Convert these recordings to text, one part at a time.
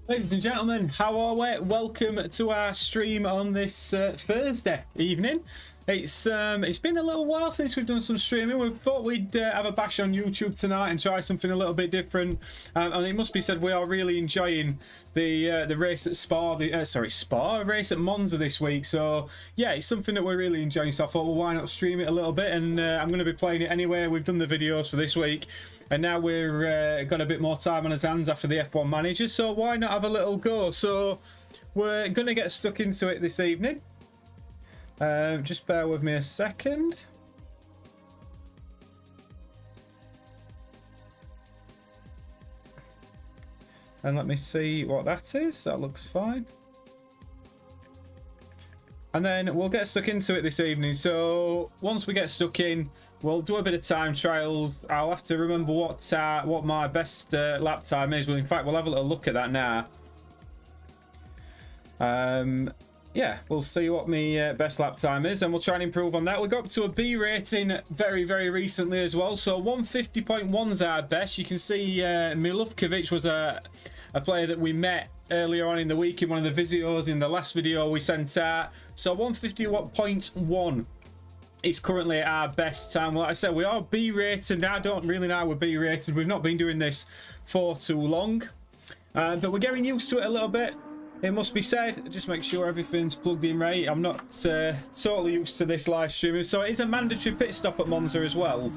Ladies and gentlemen, how are we? Welcome to our stream on this Thursday evening. It's been a little while since we've done some streaming. We thought we'd have a bash on YouTube tonight and try something a little bit different. And it must be said we are really enjoying the race at Spa, race at Monza this week. So yeah, it's something that we're really enjoying. So I thought, well, why not stream it a little bit? And I'm going to be playing it anyway. We've done the videos for this week. And now we're got a bit more time on his hands after the F1 manager, so why not have a little go? So we're going to get stuck into it this evening. Just bear with me a second. And let me see what that is. That looks fine. And then we'll get stuck into it this evening. So once we get stuck in, we'll do a bit of time trial. I'll have to remember what my best lap time is. Well, in fact, we'll have a little look at that now. Yeah, we'll see what my best lap time is, and we'll try and improve on that. We got up to a B rating very, very recently as well. So 150.1 is our best. You can see Milovkovic was a player that we met earlier on in the week in one of the videos, in the last video we sent out. So 150.1 is currently our best time. Like I said, we are B rated now. I don't really know we're B rated. We've not been doing this for too long, but we're getting used to it a little bit. It must be said. Just make sure everything's plugged in right. I'm not totally used to this live streaming. So it is a mandatory pit stop at Monza as well,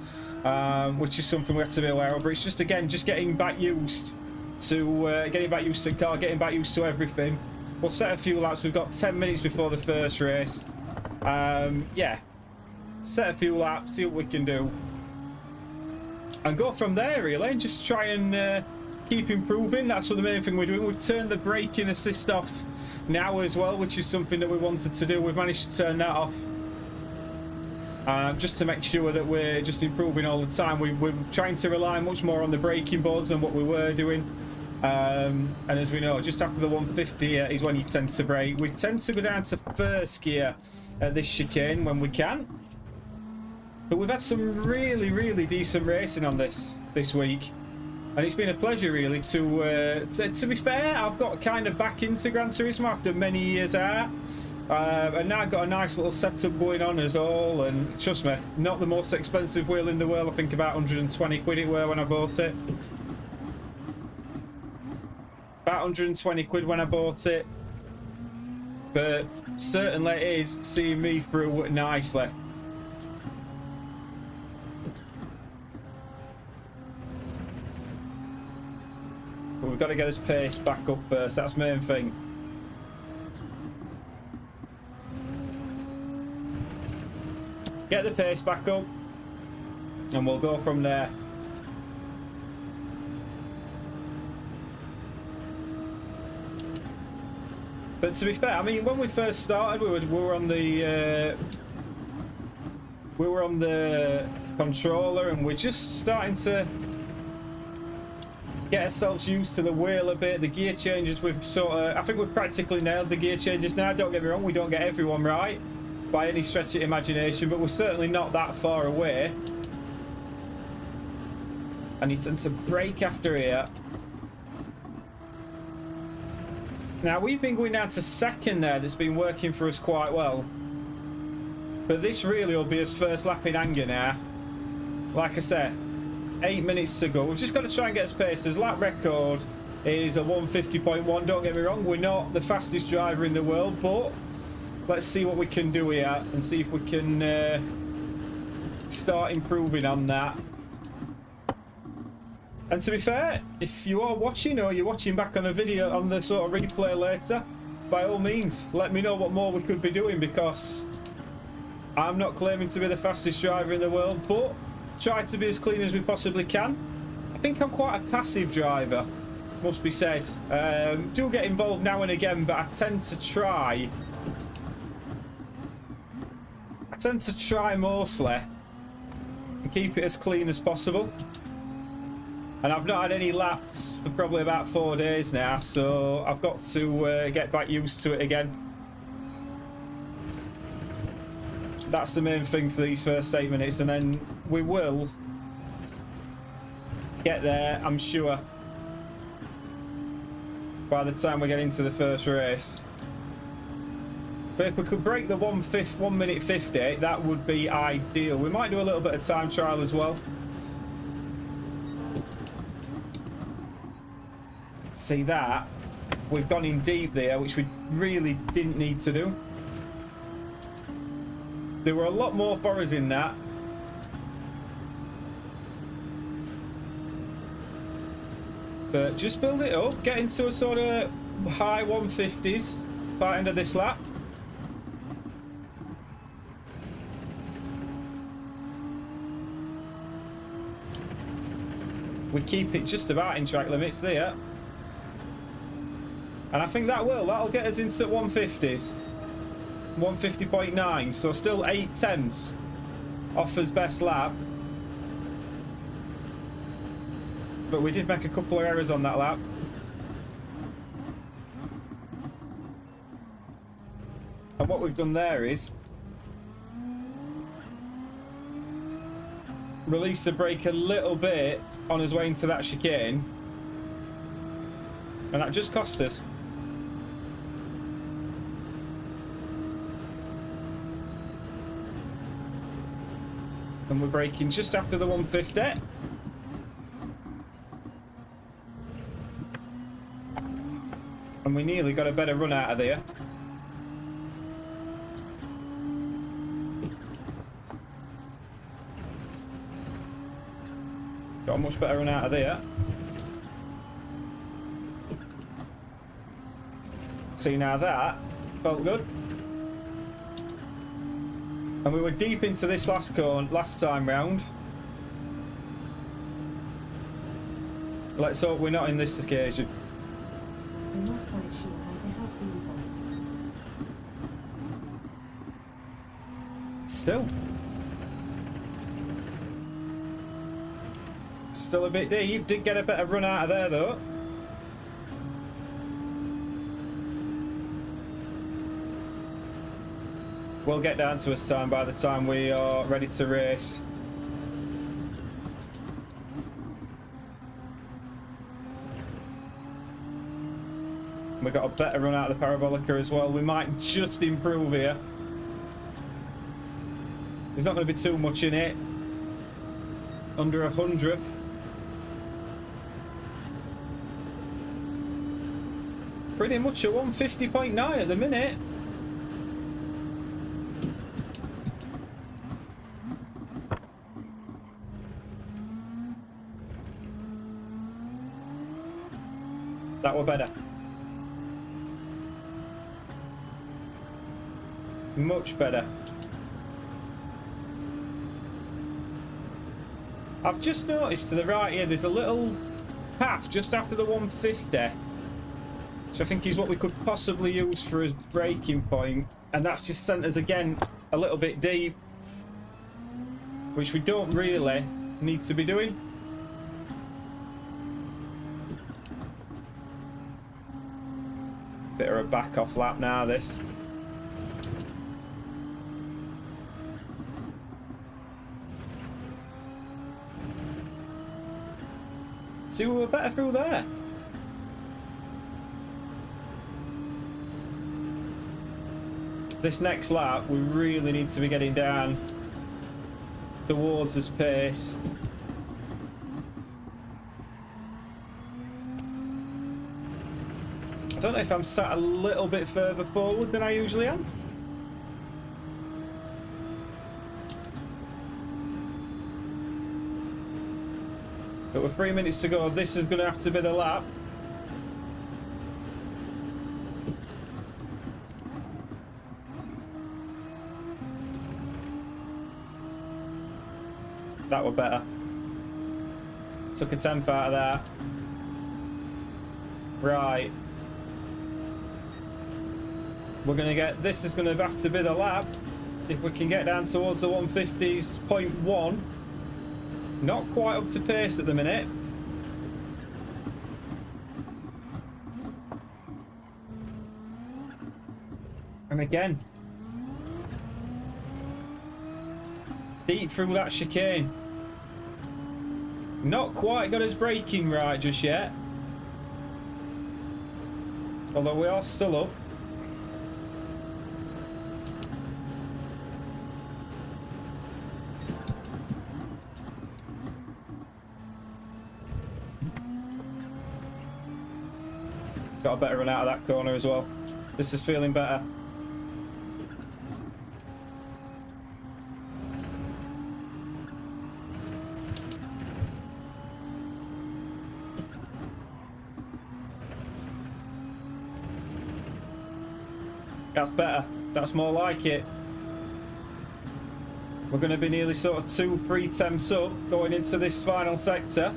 which is something we have to be aware of. But it's just, again, just getting back used to the car, getting back used to everything. We'll set a few laps. We've got 10 minutes before the first race. Yeah, set a few laps, see what we can do, and go from there, really. Just try and keep improving. That's what the main thing we're doing. We've turned the braking assist off now as well, which is something that we wanted to do. We've managed to turn that off, just to make sure that we're just improving all the time. We're trying to rely much more on the braking boards than what we were doing. And as we know, just after the 150 is when you tend to brake. We tend to go down to first gear at this chicane when we can. But we've had some really, really decent racing on this week. And it's been a pleasure, really, to be fair. I've got kind of back into Gran Turismo after many years out. And now I've got a nice little setup going on as all. And trust me, not the most expensive wheel in the world. I think about 120 quid it were when I bought it. About 120 quid when I bought it. But certainly it is seeing me through nicely. But we've got to get his pace back up first. That's the main thing. Get the pace back up, and we'll go from there. But to be fair, I mean, when we first started, we were on the controller, and we're just starting to get ourselves used to the wheel a bit. The gear changes, I think we've practically nailed the gear changes now. Don't get me wrong, we don't get everyone right by any stretch of imagination, but we're certainly not that far away. And you tend to brake after here. Now, we've been going down to second there. That's been working for us quite well. But this really will be his first lap in anger now. Like I said, 8 minutes to go. We've just got to try and get his pace. His lap record is a 150.1. Don't get me wrong, we're not the fastest driver in the world, but let's see what we can do here and see if we can start improving on that. And to be fair, if you are watching, or you're watching back on a video on the sort of replay later, by all means, let me know what more we could be doing, because I'm not claiming to be the fastest driver in the world, but try to be as clean as we possibly can. I think I'm quite a passive driver, must be said. Do get involved now and again, but I tend to try mostly and keep it as clean as possible. And I've not had any laps for probably about 4 days now, so I've got to get back used to it again. That's the main thing for these first 8 minutes, and then we will get there, I'm sure. by the time we get into the first race. But if we could break the 1 minute 50, that would be ideal. We might do a little bit of time trial as well. See that? We've gone in deep there, which we really didn't need to do. There were a lot more for us in that. But just build it up, get into a sort of high 150s by the end of this lap. We keep it just about in track limits there. And I think that'll get us into 150s. 150.9, so still 8 tenths off his best lap. But we did make a couple of errors on that lap. And what we've done there is release the brake a little bit on his way into that chicane. And that just cost us. And we're braking just after the 150. And we nearly got a better run out of there. Got a much better run out of there. See, now that felt good. And we were deep into this last cone last time round. Let's hope we're not in this occasion. I'm not quite sure how to help you with it. Still a bit deep. Did get a better run out of there though. We'll get down to us time by the time we are ready to race. We got a better run out of the Parabolica as well. We might just improve here. There's not going to be too much in it. Under 100. Pretty much a 150.9 at the minute. That were better. Much better. I've just noticed to the right here there's a little path just after the 150, which I think is what we could possibly use for his braking point, and that's just sent us again a little bit deep, which we don't really need to be doing. Bit of a back off lap now this. See, we were better through there. This next lap, we really need to be getting down towards his pace. I don't know if I'm sat a little bit further forward than I usually am. But with 3 minutes to go, this is going to have to be the lap. That were better. Took a 10th out of that. Right. We're going to get... This is going to have to be the lap. If we can get down towards the 150s.1. Not quite up to pace at the minute. And again. Deep through that chicane. Not quite got his braking right just yet. Although we are still up. Got a better run out of that corner as well. This is feeling better. That's better. That's more like it. We're going to be nearly sort of 2-3 temps up going into this final sector.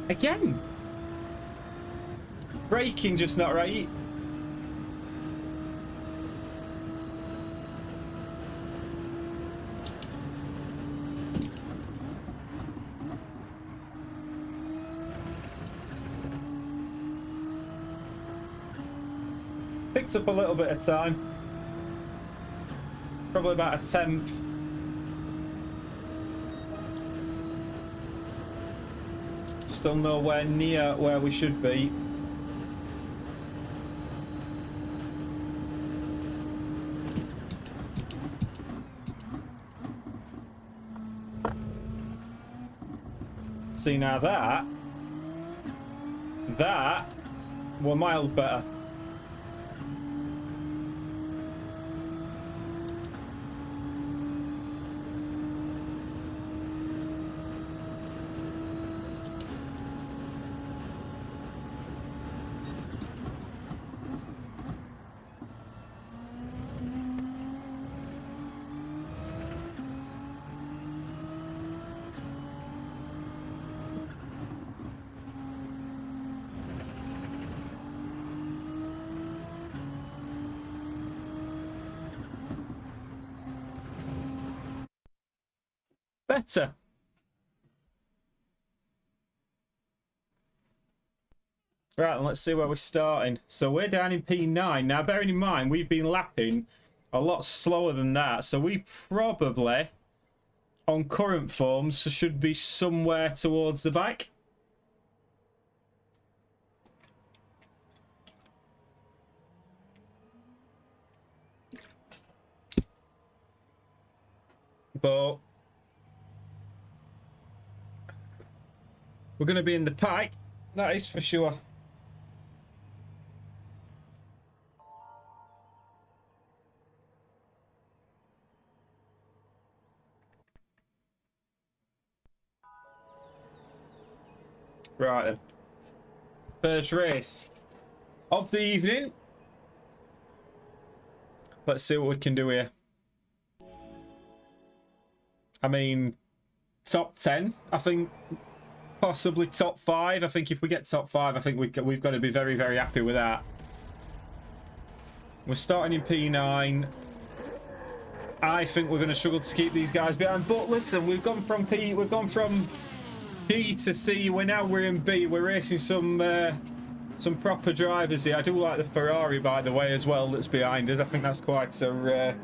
Again. Braking just not right. Picked up a little bit of time. Probably about a tenth. Still nowhere near where we should be. See, now that were miles better. Better. Right, and let's see where we're starting. So we're down in P9. Now, bearing in mind, we've been lapping a lot slower than that. So we probably, on current forms, should be somewhere towards the back. But we're going to be in the pack, that is for sure. Right then. First race of the evening. Let's see what we can do here. I mean, top 10, I think. Possibly top 5. I think if we get top 5, I think we've got to be very, very happy with that. We're starting in P9. I think we're going to struggle to keep these guys behind. But listen, we've gone from P to C. We're in B. We're racing some proper drivers here. I do like the Ferrari, by the way, as well, that's behind us. I think that's quite a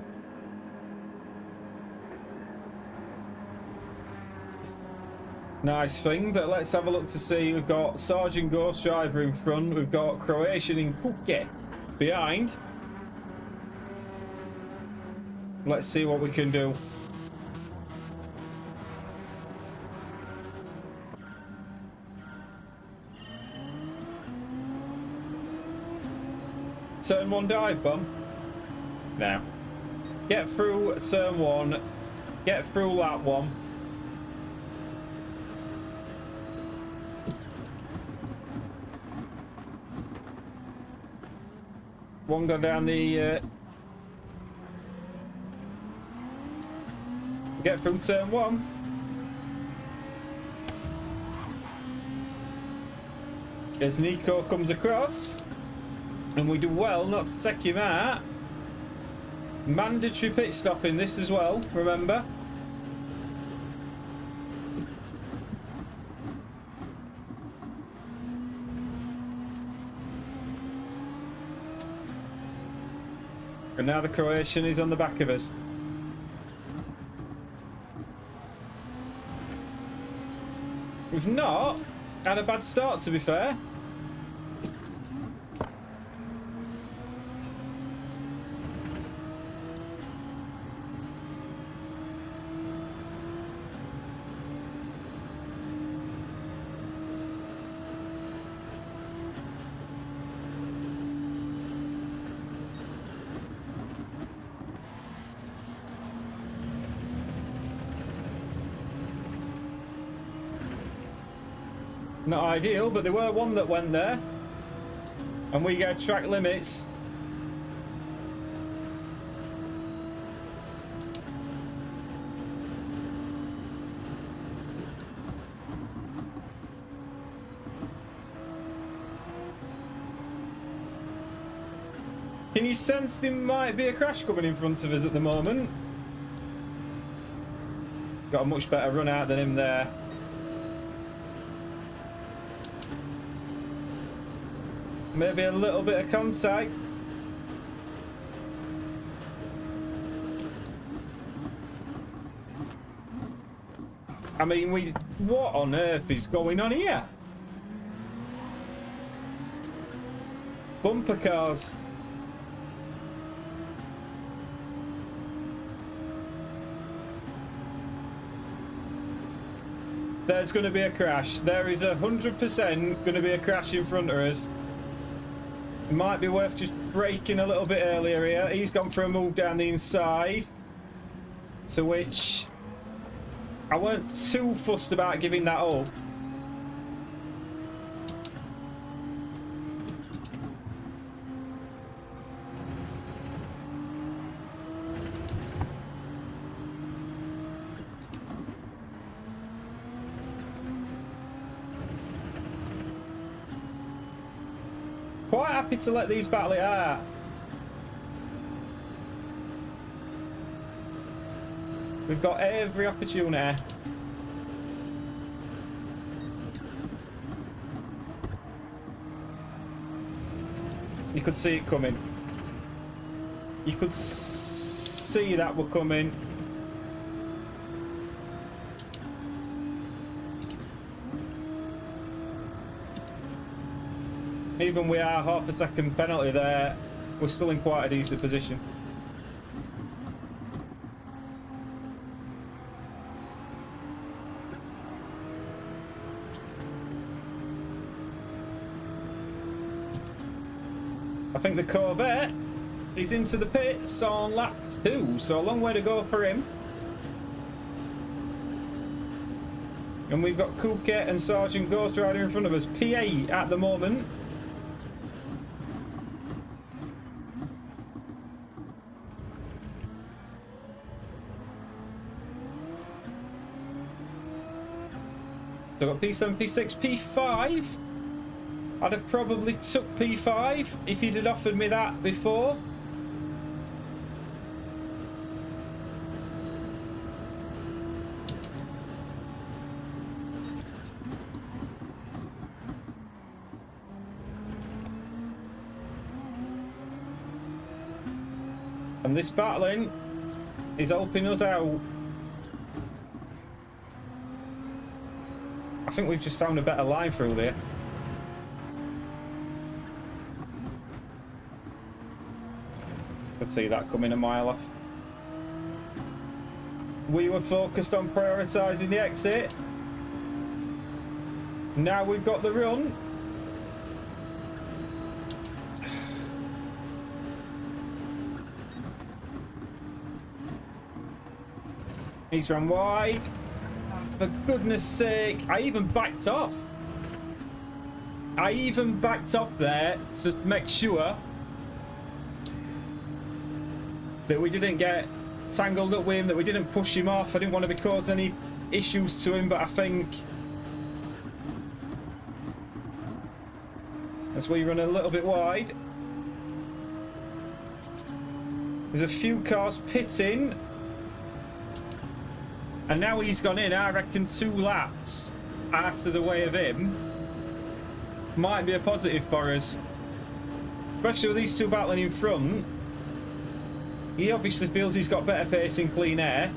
nice thing. But let's have a look to see. We've got Sergeant Ghost Driver in front. We've got Croatian in Kuke behind. Let's see what we can do. Turn 1 dive bomb. Now, get through turn 1. Get through lap 1. One go down the get through turn 1. As Nico comes across, and we do well not to take him out. Mandatory pit stop in this as well, remember. And now the Croatian is on the back of us. We've not had a bad start, to be fair. Not ideal, but there were one that went there. And we get track limits. Can you sense there might be a crash coming in front of us at the moment? Got a much better run out than him there. Maybe a little bit of contact. I mean, what on earth is going on here? Bumper cars. There's going to be a crash. There is 100% going to be a crash in front of us. Might be worth just braking a little bit earlier here. He's gone for a move down the inside, to which I weren't too fussed about giving that up. Quite happy to let these battle it out. We've got every opportunity. You could see it coming. You could see that we're coming. Even with our half a second penalty there, we're still in quite a decent position. I think the Corvette is into the pits on lap 2, so a long way to go for him. And we've got Kuket and Sergeant Ghost Rider in front of us. P8 at the moment. So I've got P7, P6, P5. I'd have probably took P5 if you'd had offered me that before. And this battling is helping us out. I think we've just found a better line through there. Could see that coming a mile off. We were focused on prioritising the exit. Now we've got the run. He's run wide. For goodness sake, I even backed off. I even backed off there to make sure that we didn't get tangled up with him, that we didn't push him off. I didn't want to cause any issues to him, but I think as we run a little bit wide, there's a few cars pitting. And now he's gone in, I reckon 2 laps out of the way of him might be a positive for us. Especially with these two battling in front. He obviously feels he's got better pace in clean air.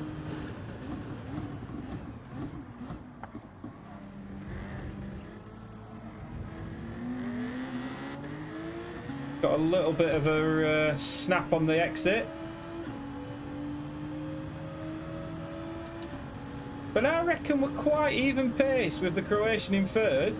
Got a little bit of a snap on the exit. But I reckon we're quite even paced with the Croatian in third.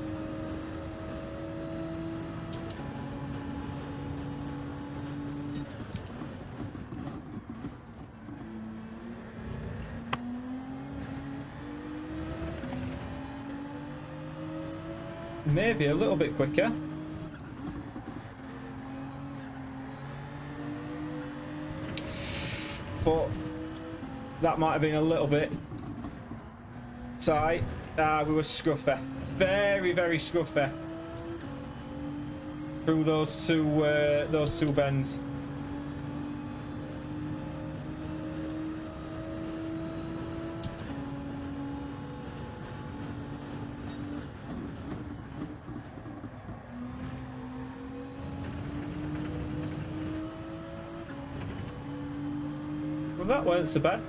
Maybe a little bit quicker. Thought that might have been a little bit tight. We were scruffy. Very, very scruffy. Through those two bends. Well, that weren't so bad.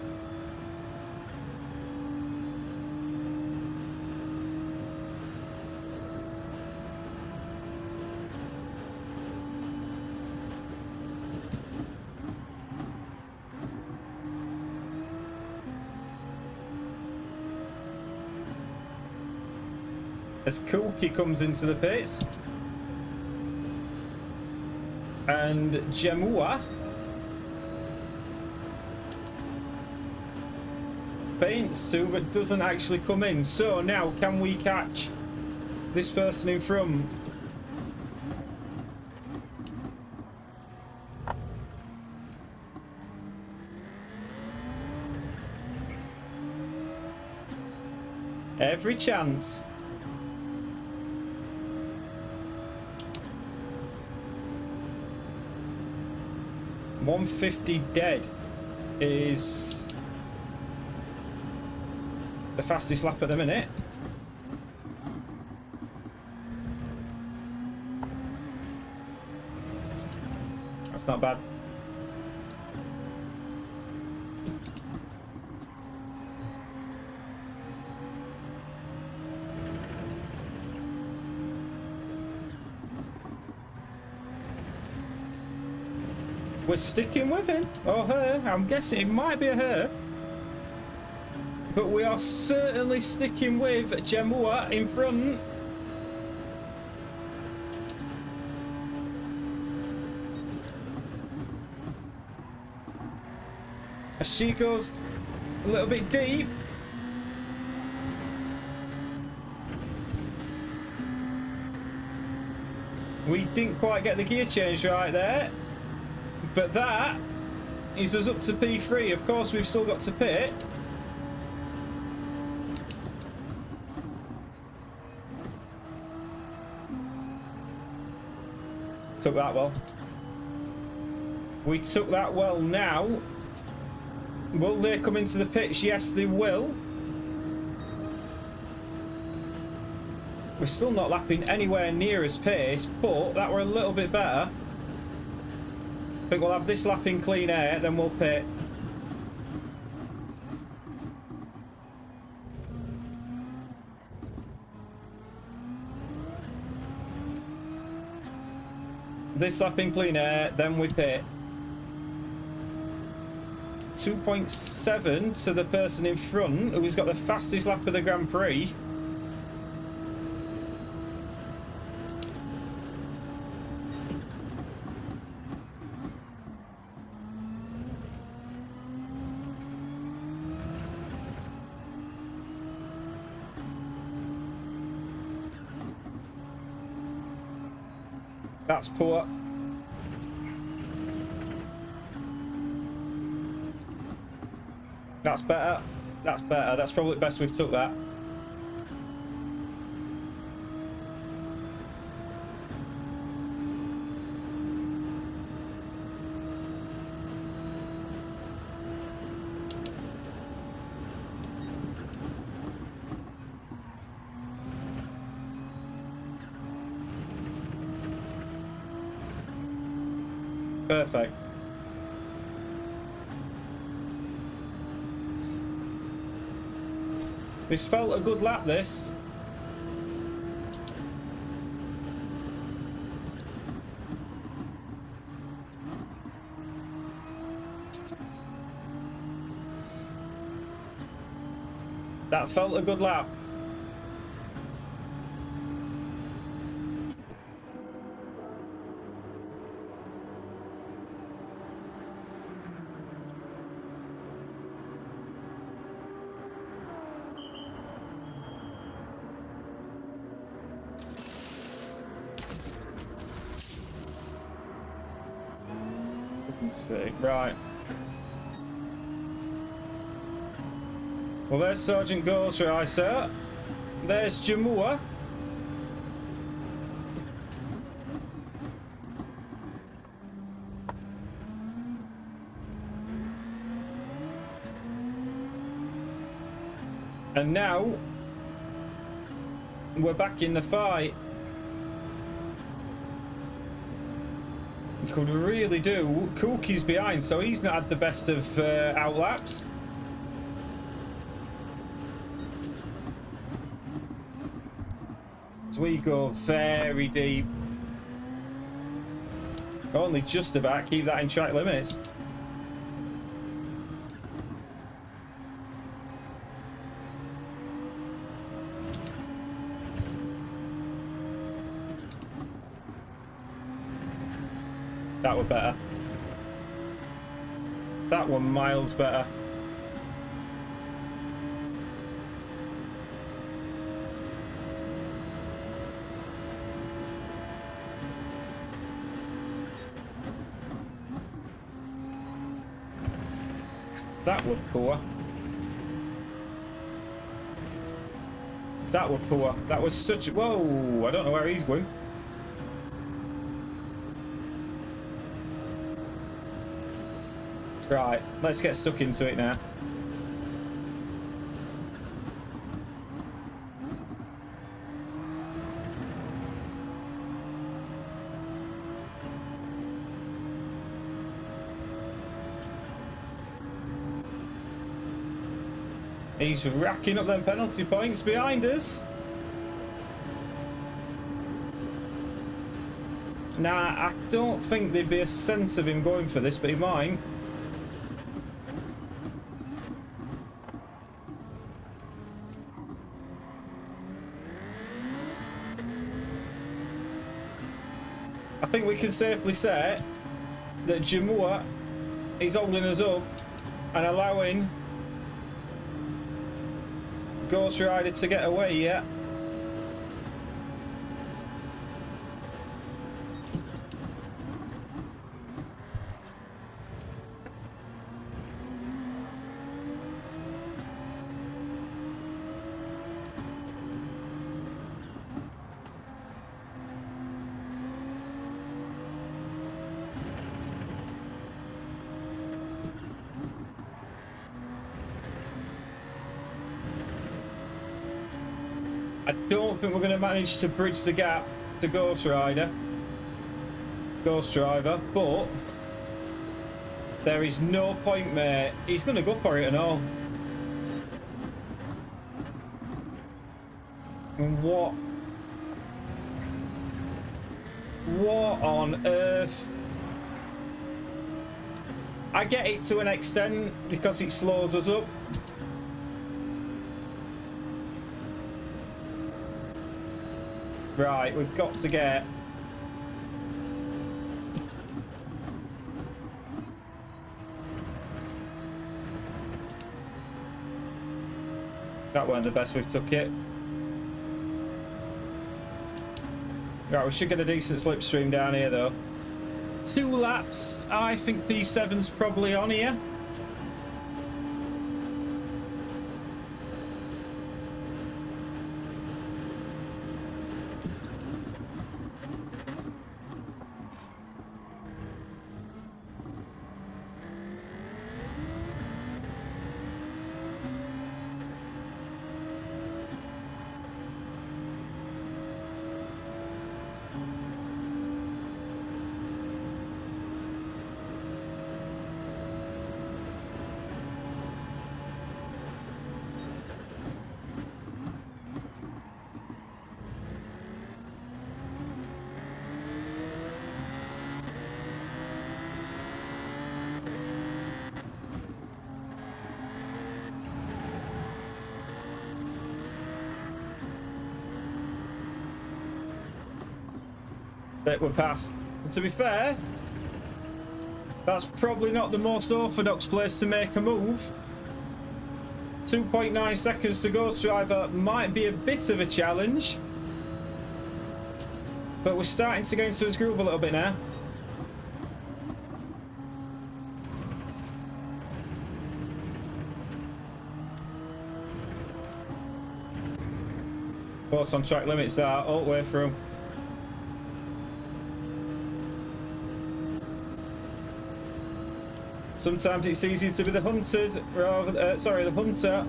As Kulki comes into the pits. And Gemua paints to, but doesn't actually come in. So now, can we catch this person in front? Every chance. .150 dead is the fastest lap at the minute. That's not bad. We're sticking with him, or her. I'm guessing it might be a her. But we are certainly sticking with Gemua in front. As she goes a little bit deep. We didn't quite get the gear change right there. But that is us up to P3. Of course, we've still got to pit. Took that well. We took that well now. Will they come into the pits? Yes, they will. We're still not lapping anywhere near as pace, but that were a little bit better. I think we'll have this lap in clean air, then we'll pit. This lap in clean air, then we pit. 2.7 to the person in front, who's got the fastest lap of the Grand Prix. That's poor. That's better. That's better. That's probably best we've took that. Perfect. This felt a good lap, this. That felt a good lap. Sick. Right. Well, there's Sergeant Ghostwriter. There's Jamua. And now we're back in the fight. Could really do. Cookie's behind, so he's not had the best of outlaps. So we go very deep. Only just about keep that in track limits. That were better. That one miles better. That were poor. That were poor. That was such a... Whoa! I don't know where he's going. Right, let's get stuck into it now. He's racking up them penalty points behind us. Nah, I don't think there'd be a sense of him going for this, but he might. I think we can safely say that Jamua is holding us up and allowing Ghost Rider to get away yet. I don't think we're going to manage to bridge the gap to Ghost Driver, but there is no point, mate. He's going to go for it and all. And what on earth? I get it to an extent because it slows us up. Right, we've got to get... That weren't the best we've took it. Right, we should get a decent slipstream down here though. 2 laps, I think P7's probably on here. that were passed. And to be fair, that's probably not the most orthodox place to make a move. 2.9 seconds to go, driver. Might be a bit of a challenge. But we're starting to get into his groove a little bit now. Of course, on track limits there, all the way through. Sometimes it's easier to be the hunted rather the hunter.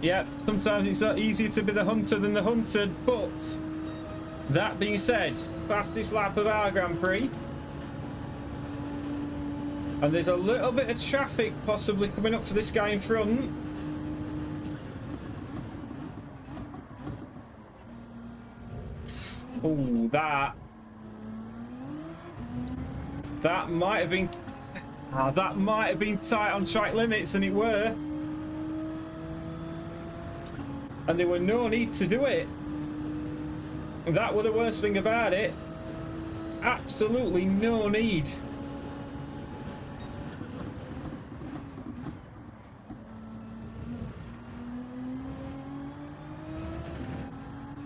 Yeah, sometimes it's easier to be the hunter than the hunted, but that being said, fastest lap of our Grand Prix. And there's a little bit of traffic possibly coming up for this guy in front. Oh, that might have been that might have been tight on track limits, and it were. And there were no need to do it. That were the worst thing about it. Absolutely no need.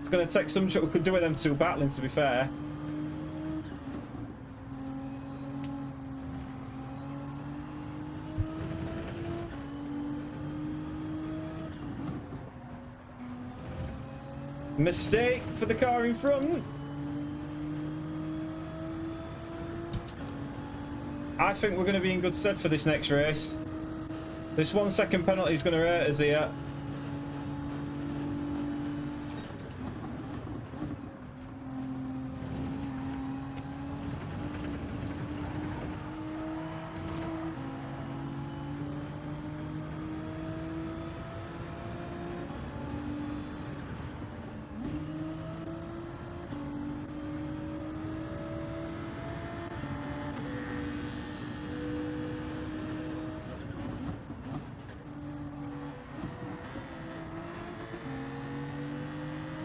It's going to take some shot we could do with them two battling, to be fair. Mistake for the car in front. I think we're going to be in good stead for this next race. This 1 second penalty is going to hurt us here.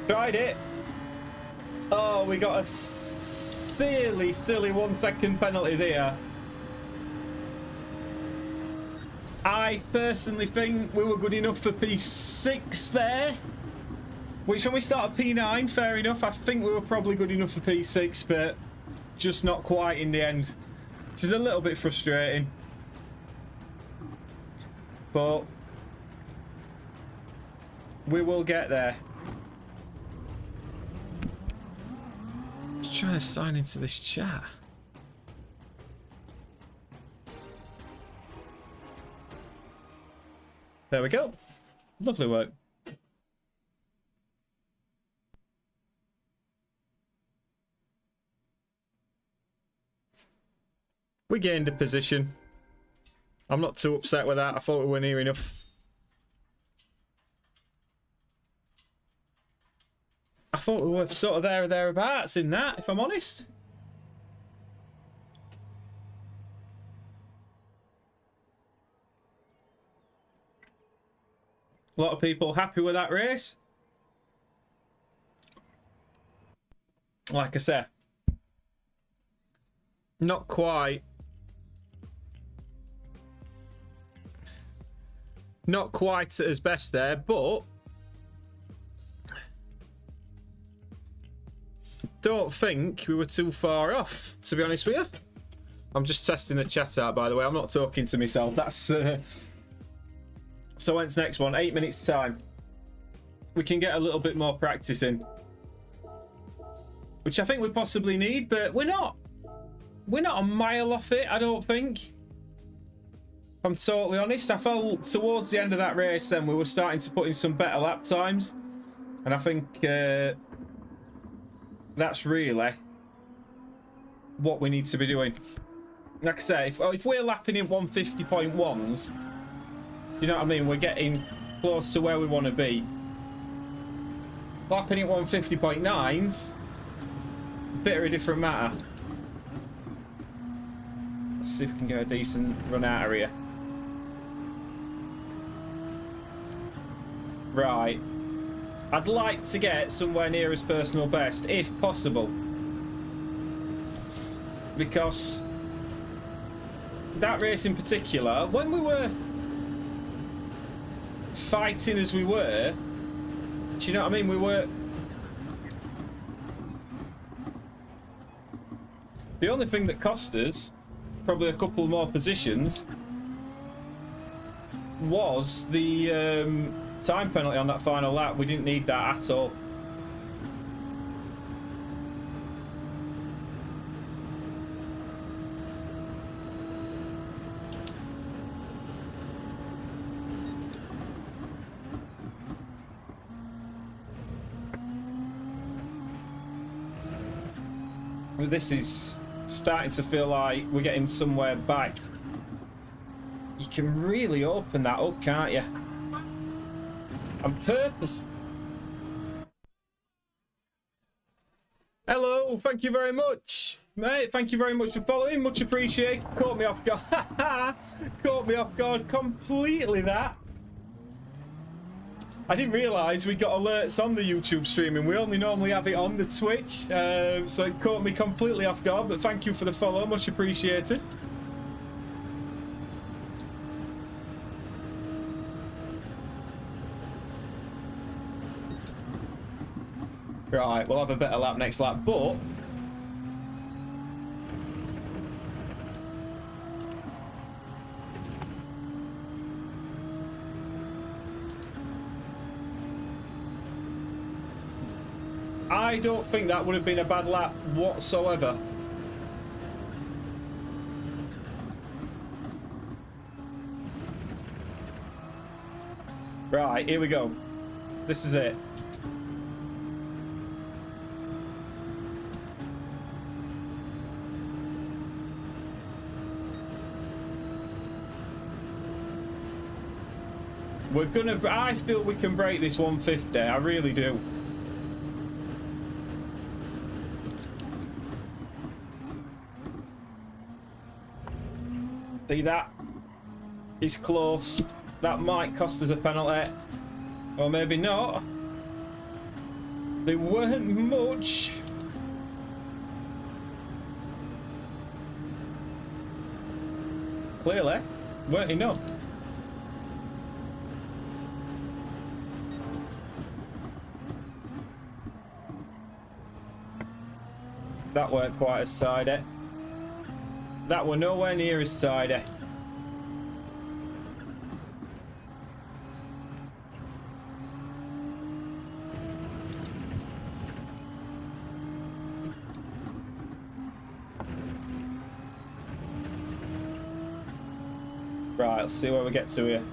Tried it. Oh, we got a silly 1 second penalty there. I personally think we were good enough for P6 there. Which, when we started P9, fair enough. I think we were probably good enough for P6, but just not quite in the end. Which is a little bit frustrating. But we will get there. Trying to sign into this chat. There we go. Lovely work. We gained a position. I'm not too upset with that. I thought we were near enough. I thought we were sort of there or thereabouts in that, if I'm honest. A lot of people happy with that race. Like I said, not quite. Not quite at his best there, but don't think we were too far off, to be honest with you. I'm just testing the chat out, by the way. I'm not talking to myself. That's so when's next one? 8 minutes time. We can get a little bit more practice in, which I think we possibly need, but we're not a mile off it, I don't think. If I'm totally honest, I felt towards the end of that race then we were starting to put in some better lap times, and I think that's really what we need to be doing. Like I say, if we're lapping in 150.1s, you know what I mean? We're getting close to where we want to be. Lapping in 150.9s, bit of a different matter. see if we can get a decent run out of here. Right. I'd like to get somewhere near his personal best, if possible. Because that race in particular, when we were fighting as we were, do you know what I mean? We were... The only thing that cost us probably a couple more positions was the time penalty on that final lap. We didn't need that at all. This is starting to feel like we're getting somewhere back. You can really open that up, can't you? On purpose. Hello, thank you very much, mate. Thank you very much for following. Much appreciated. Caught me off guard. Caught me off guard completely, that. I didn't realise we got alerts on the YouTube streaming. We only normally have it on the Twitch. So it caught me completely off guard. But thank you for the follow. Much appreciated. Right, we'll have a better lap next lap, but... I don't think that would have been a bad lap whatsoever. Right, here we go. This is it. We're gonna... I feel we can break this 150. I really do. See that? It's close. That might cost us a penalty. Or maybe not. They weren't much. Clearly, weren't enough. That weren't quite as tidy. That were nowhere near as tidy. Right, let's see where we get to here.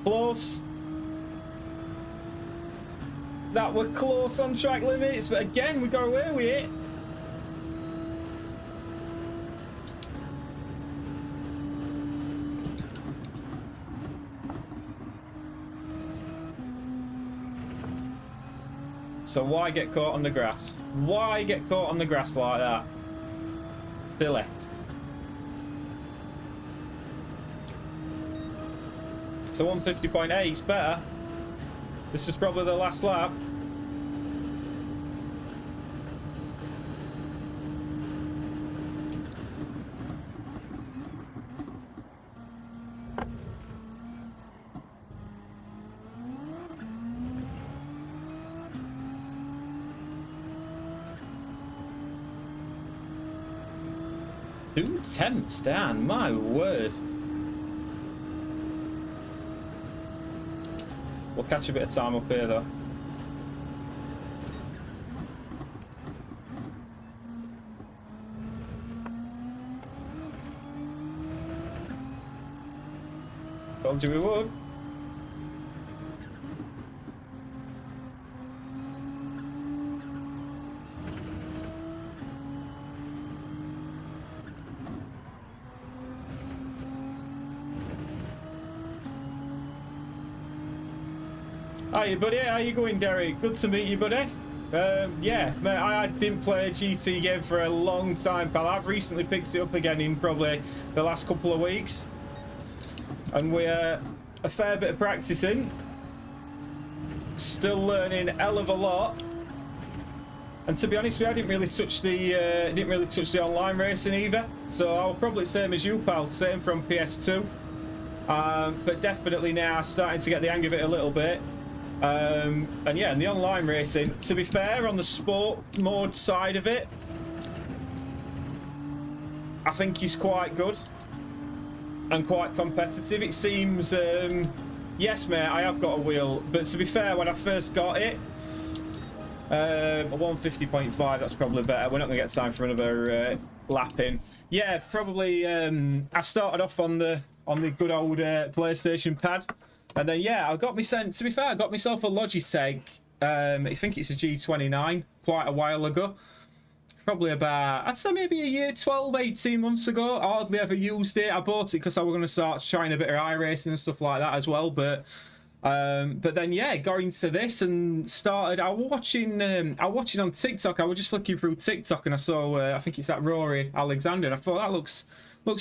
Close. That were close on track limits, but again, we got away with it. So why get caught on the grass? Why get caught on the grass like that? Silly. So 150.8 is better. This is probably the last lap. Two tenths down, my word. We'll catch a bit of time up here though. Told you we would. Hiya, buddy. How you going, Derek? Good to meet you, buddy. Yeah, mate, I didn't play a GT game for a long time, pal. I've recently picked it up again in probably the last couple of weeks. And we're a fair bit of practicing. Still learning a hell of a lot. And to be honest with you, I didn't really touch the online racing either. So I'll probably same as you, pal. Same from PS2. But definitely now starting to get the hang of it a little bit. And yeah, and the online racing, to be fair, on the sport mode side of it, I think he's quite good and quite competitive. It seems, yes, mate, I have got a wheel, but to be fair, when I first got it, a 150.5, that's probably better. We're not going to get time for another lap in. Yeah, probably. I started off on the good old PlayStation pad. And then, yeah, I got to be fair, I got myself a Logitech, I think it's a G29, quite a while ago. Probably about, I'd say maybe a year, 12, 18 months ago. I hardly ever used it. I bought it because I was going to start trying a bit of iRacing and stuff like that as well. But then, yeah, got into this and started, I was watching on TikTok. I was just flicking through TikTok and I saw, I think it's that Rory Alexander. And I thought, that looks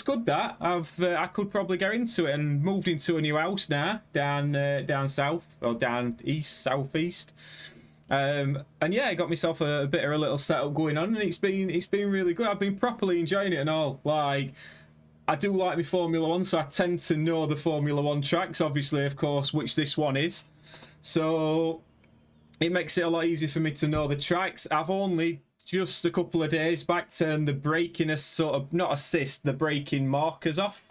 good, that. I could probably get into it, and moved into a new house now down south, or down east, southeast. And yeah, I got myself a bit of a little setup going on, and it's been really good. I've been properly enjoying it and all. Like, I do like my Formula 1, so I tend to know the Formula 1 tracks, obviously, of course, which this one is. So it makes it a lot easier for me to know the tracks. I've only just a couple of days back turned the braking the braking markers off,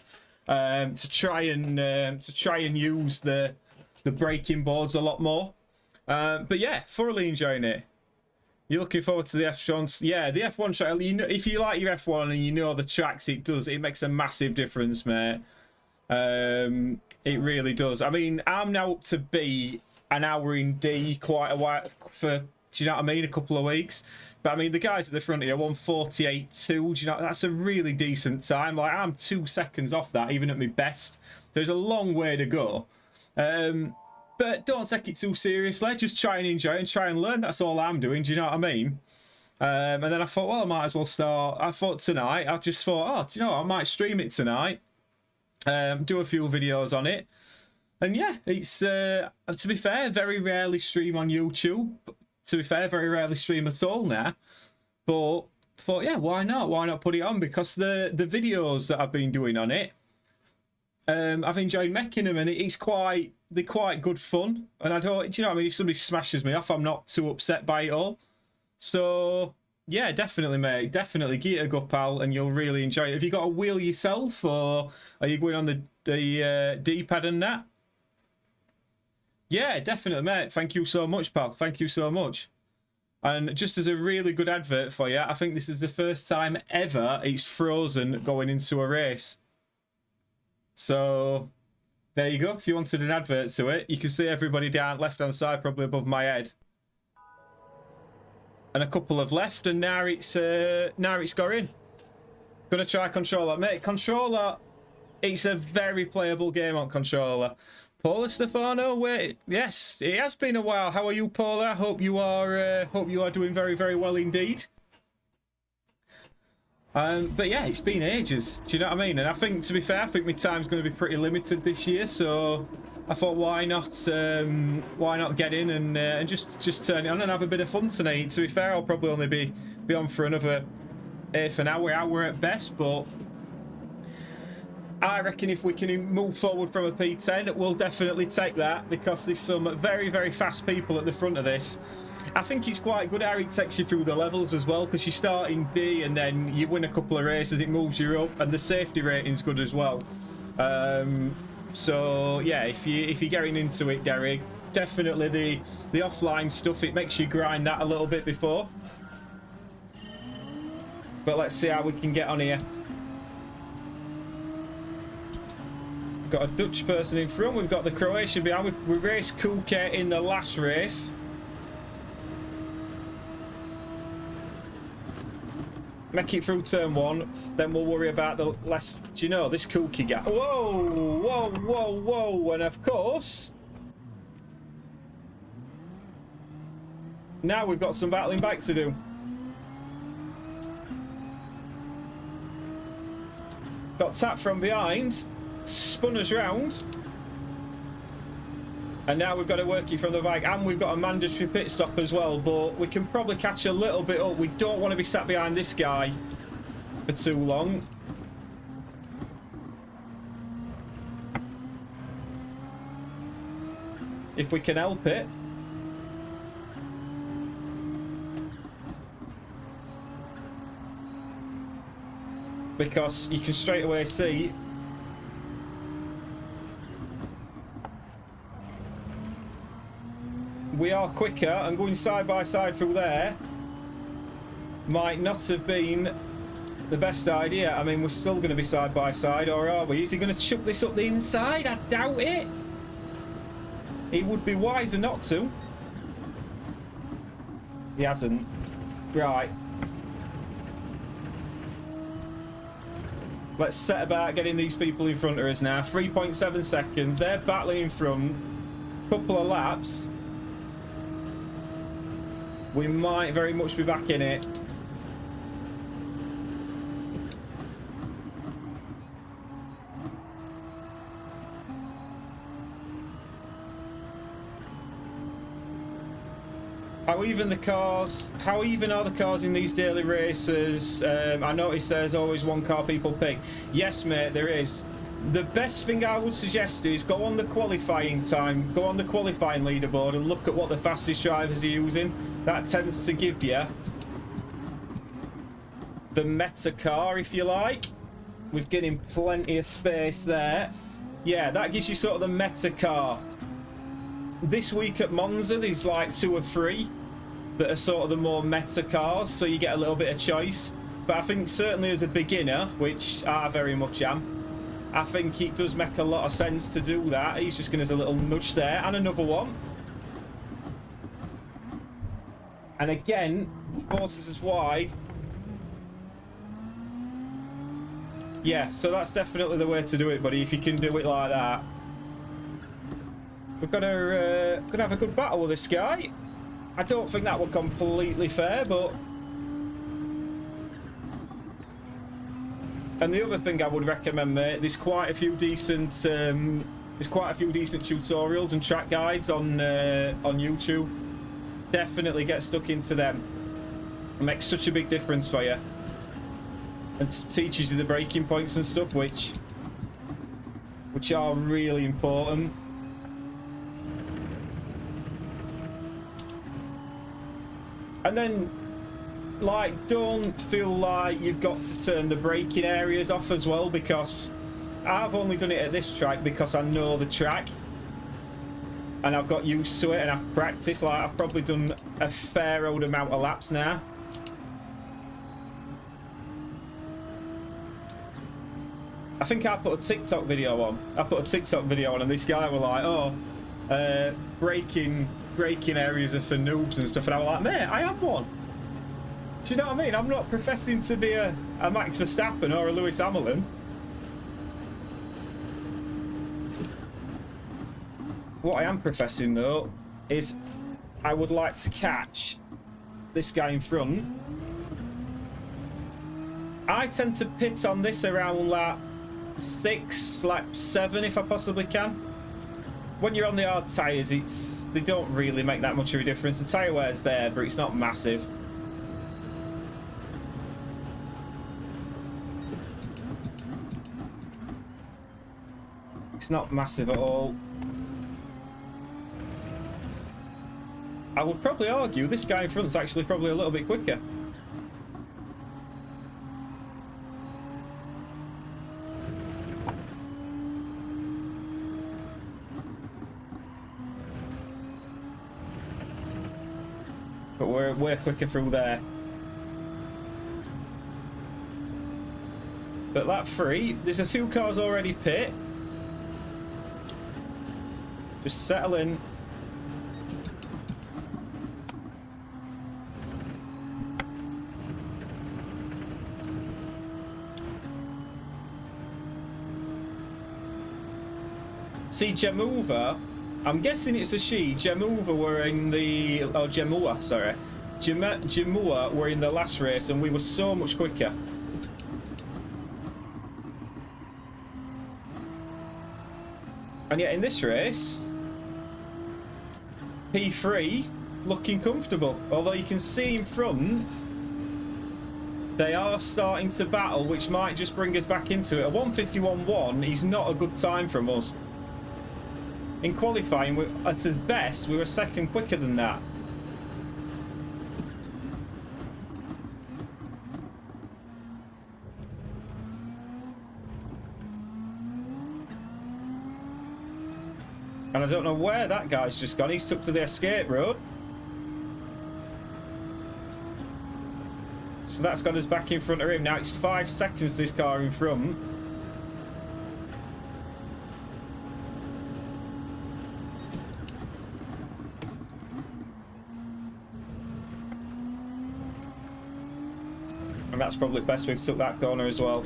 to try and use the braking boards a lot more. But yeah, thoroughly enjoying it. You're looking forward to the F1? Yeah, the F1 track. You know, if you like your F1 and you know the tracks, it makes a massive difference, mate. It really does. I mean, I'm now up to B, an hour in D, quite a while for, do you know what I mean, a couple of weeks. But I mean, the guys at the front here, 1:48.2. Do you know, that's a really decent time. Like, I'm 2 seconds off that, even at my best. There's a long way to go. But don't take it too seriously. Just try and enjoy it and try and learn. That's all I'm doing. Do you know what I mean? And then I thought, well, I might as well start. I thought tonight, I just thought, oh, do you know what? I might stream it tonight. Do a few videos on it. And yeah, it's, to be fair, very rarely stream on YouTube. To be fair, very rarely stream at all now. But thought, yeah, why not? Why not put it on? Because the videos that I've been doing on it, I've enjoyed making them, and they're quite good fun. And I don't, do you know what I mean? If somebody smashes me off, I'm not too upset by it all. So yeah, definitely, mate. Definitely give it a go, pal, and you'll really enjoy it. Have you got a wheel yourself, or are you going on the D-pad and that? Yeah, definitely, mate. Thank you so much, pal. Thank you so much. And just as a really good advert for you, I think this is the first time ever it's frozen going into a race. So there you go. If you wanted an advert to it, you can see everybody down left-hand side, probably above my head. And a couple have left, and now it's got in. Gonna try controller, mate. Controller, it's a very playable game on controller. Paula Stefano, wait, yes, it has been a while. How are you, Paula? Hope you are doing very, very well indeed. But yeah, it's been ages. Do you know what I mean? And I think, to be fair, I think my time's going to be pretty limited this year. So I thought, why not get in and just turn it on and have a bit of fun tonight. To be fair, I'll probably only be on for another half an hour at best, but I reckon if we can move forward from a P10, we'll definitely take that, because there's some very, very fast people at the front of this. I think it's quite good how it takes you through the levels as well, because you start in D and then you win a couple of races, it moves you up, and the safety rating's good as well. So yeah, if you're getting into it, Derek, definitely the offline stuff, it makes you grind that a little bit before. But let's see how we can get on here. Got a Dutch person in front, we've got the Croatian behind. We raced Kuke in the last race. Make it through turn one, then we'll worry about the last. Do you know this Kuke guy? Whoa, whoa, whoa, whoa, and of course Now we've got some battling back to do. Got tapped from behind, spun us round, and now we've got to work it from the back, and we've got a mandatory pit stop as well, but we can probably catch a little bit up. We don't want to be sat behind this guy for too long. If we can help it. Because you can straight away see we are quicker, and going side by side through there might not have been the best idea. I mean, we're still going to be side by side, or are we? Is he going to chuck this up the inside? I doubt it. He would be wiser not to. He hasn't. Right. Let's set about getting these people in front of us now. 3.7 seconds. They're battling in front. Couple of laps. We might very much be back in it. How even are the cars in these daily races? I noticed there's always one car people pick. Yes, mate, there is. The best thing I would suggest is go on the qualifying time, go on the qualifying leaderboard and look at what the fastest drivers are using. That tends to give you the meta car, if you like. We're getting plenty of space there. Yeah, that gives you sort of the meta car. This week at Monza, there's like 2 or 3 that are sort of the more meta cars, so you get a little bit of choice. But I think certainly as a beginner, which I very much am, I think it does make a lot of sense to do that. He's just going to a little nudge there, and another one. And again, forces us wide. Yeah, so that's definitely the way to do it, buddy, if you can do it like that. We're gonna have a good battle with this guy. I don't think that was completely fair, but... And the other thing I would recommend, mate, there's quite a few decent tutorials and track guides on YouTube. Definitely get stuck into them. It makes such a big difference for you, and teaches you the braking points and stuff, which are really important. And then, like, don't feel like you've got to turn the braking areas off as well, because I've only done it at this track because I know the track and I've got used to it and I've practiced. Like, I've probably done a fair old amount of laps now. I think I put a TikTok video on. And this guy was like, oh, braking areas are for noobs and stuff, and I was like, mate, I am one. Do you know what I mean? I'm not professing to be a Max Verstappen or a Lewis Hamilton. What I am professing, though, is I would like to catch this guy in front. I tend to pit on this around lap 6, lap 7 if I possibly can. When you're on the hard tyres, they don't really make that much of a difference. The tyre wear's there, but it's not massive. It's not massive at all. I would probably argue this guy in front's actually probably a little bit quicker. But we're quicker through there. But lap 3, there's a few cars already pit. Just settle in. See, Jamuva I'm guessing it's a she. Gemua were in the... Oh, Gemua, sorry. Gemua were in the last race, and we were so much quicker. And yet in this race, P3 looking comfortable. Although you can see in front, they are starting to battle, which might just bring us back into it. A 151.1 is not a good time from us. In qualifying, at its best, we were a second quicker than that. And I don't know where that guy's just gone. He's took to the escape road. So that's got us back in front of him. Now it's 5 seconds, this car in front. And that's probably best we've took that corner as well.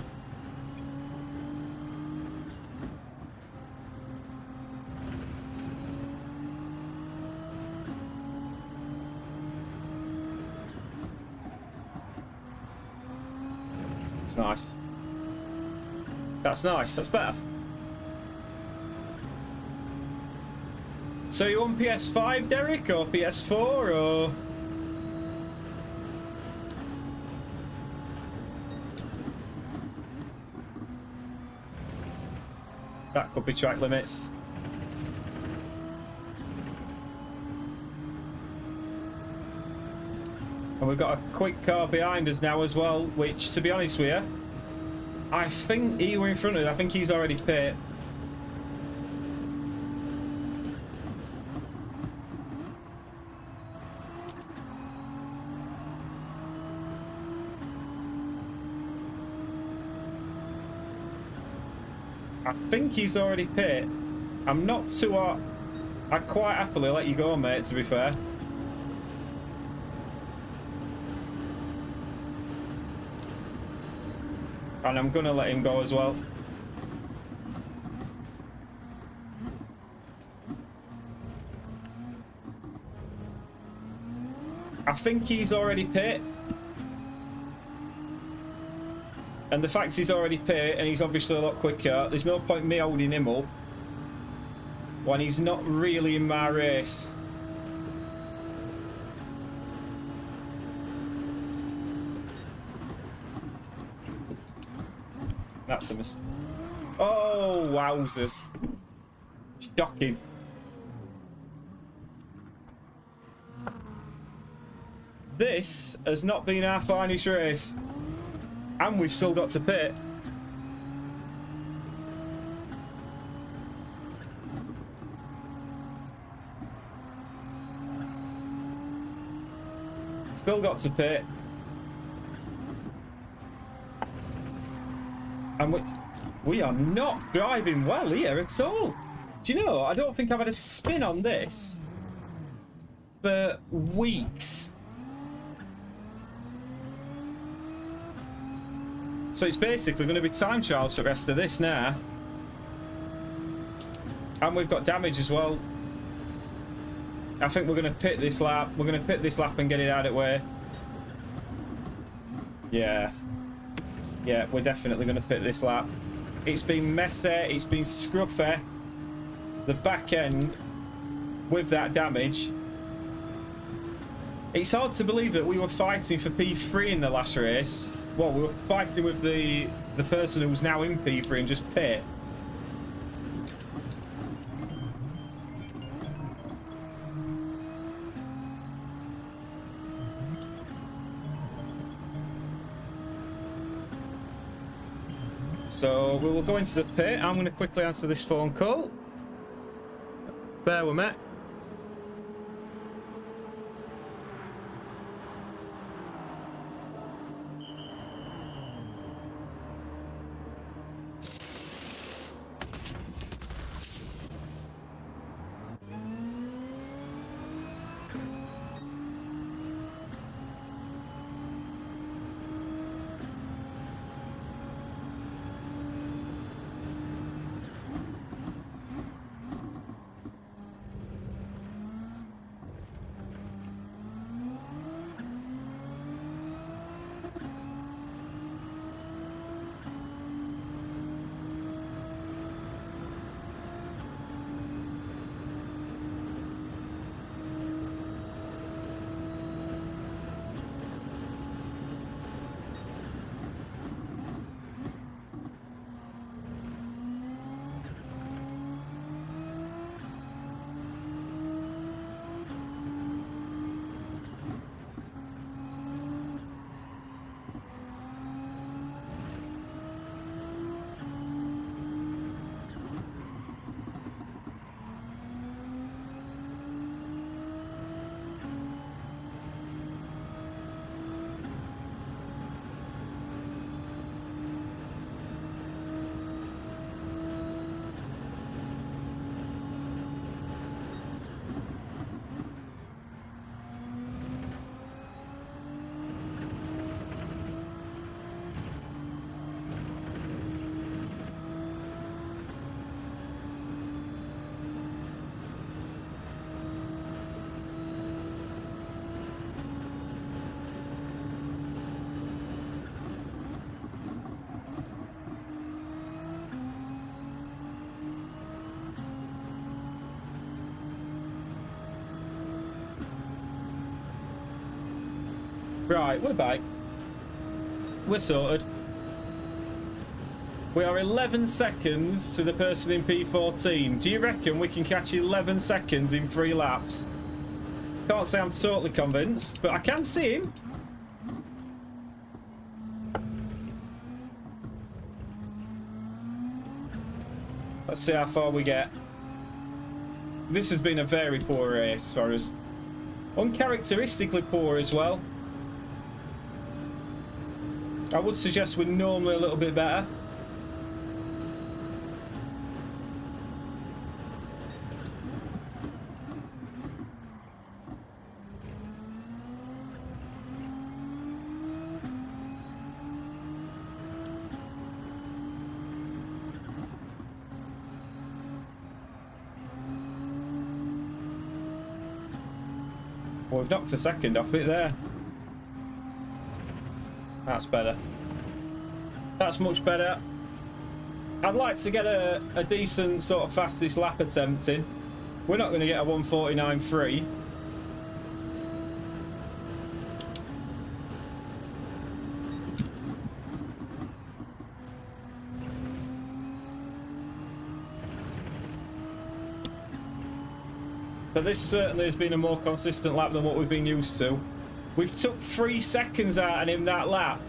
It's nice. That's nice. That's better. So you on PS5, Derek, or PS4, or...? That could be track limits. And we've got a quick car behind us now as well, which, to be honest with you, I think he were in front of us. I think he's already pit. I think he's already pit. I'm not too hot. I'd quite happily let you go, mate, to be fair. And I'm gonna let him go as well. I think he's already pit. And the fact he's already pit and he's obviously a lot quicker, there's no point me holding him up when he's not really in my race. That's a mistake. Oh, wowzers. Shocking. This has not been our finest race. And we've still got to pit. Still got to pit. And we are not driving well here at all. Do you know, I don't think I've had a spin on this for weeks. So it's basically going to be time trials for the rest of this now. And we've got damage as well. I think we're going to pit this lap. We're going to pit this lap and get it out of the way. Yeah. Yeah, we're definitely going to pit this lap. It's been messy. It's been scruffy. The back end with that damage. It's hard to believe that we were fighting for P3 in the last race. Well, we were fighting with the person who's now in P3 and just pit. So we will go into the pit. I'm going to quickly answer this phone call. Bear with me. Right, we're back. We're sorted. We are 11 seconds to the person in P14. Do you reckon we can catch 11 seconds in 3 laps? Can't say I'm totally convinced, but I can see him. Let's see how far we get. This has been a very poor race for us. Uncharacteristically poor as well. I would suggest we're normally a little bit better. Well, we've knocked a second off it there. That's better. That's much better. I'd like to get a decent sort of fastest lap attempt in. We're not going to get a 1:49.3. But this certainly has been a more consistent lap than what we've been used to. We've took 3 seconds out of him that lap.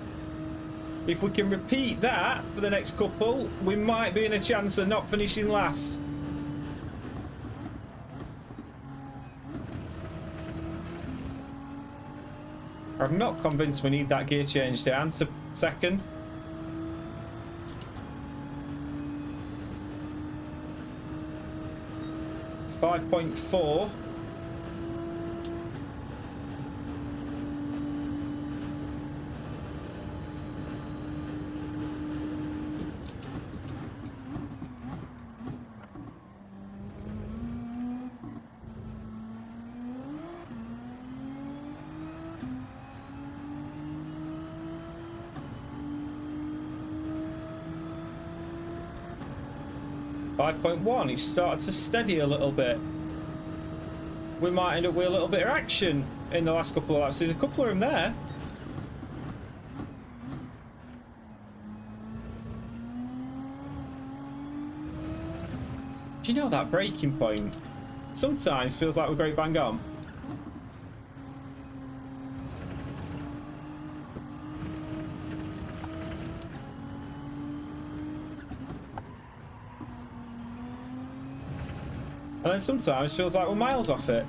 If we can repeat that for the next couple, we might be in a chance of not finishing last. I'm not convinced we need that gear change down to second. .4. 5.1, he's started to steady a little bit. We might end up with a little bit of action in the last couple of laps. There's a couple of them there. Do you know that braking point sometimes feels like we're going bang on? And then sometimes feels like we're miles off it.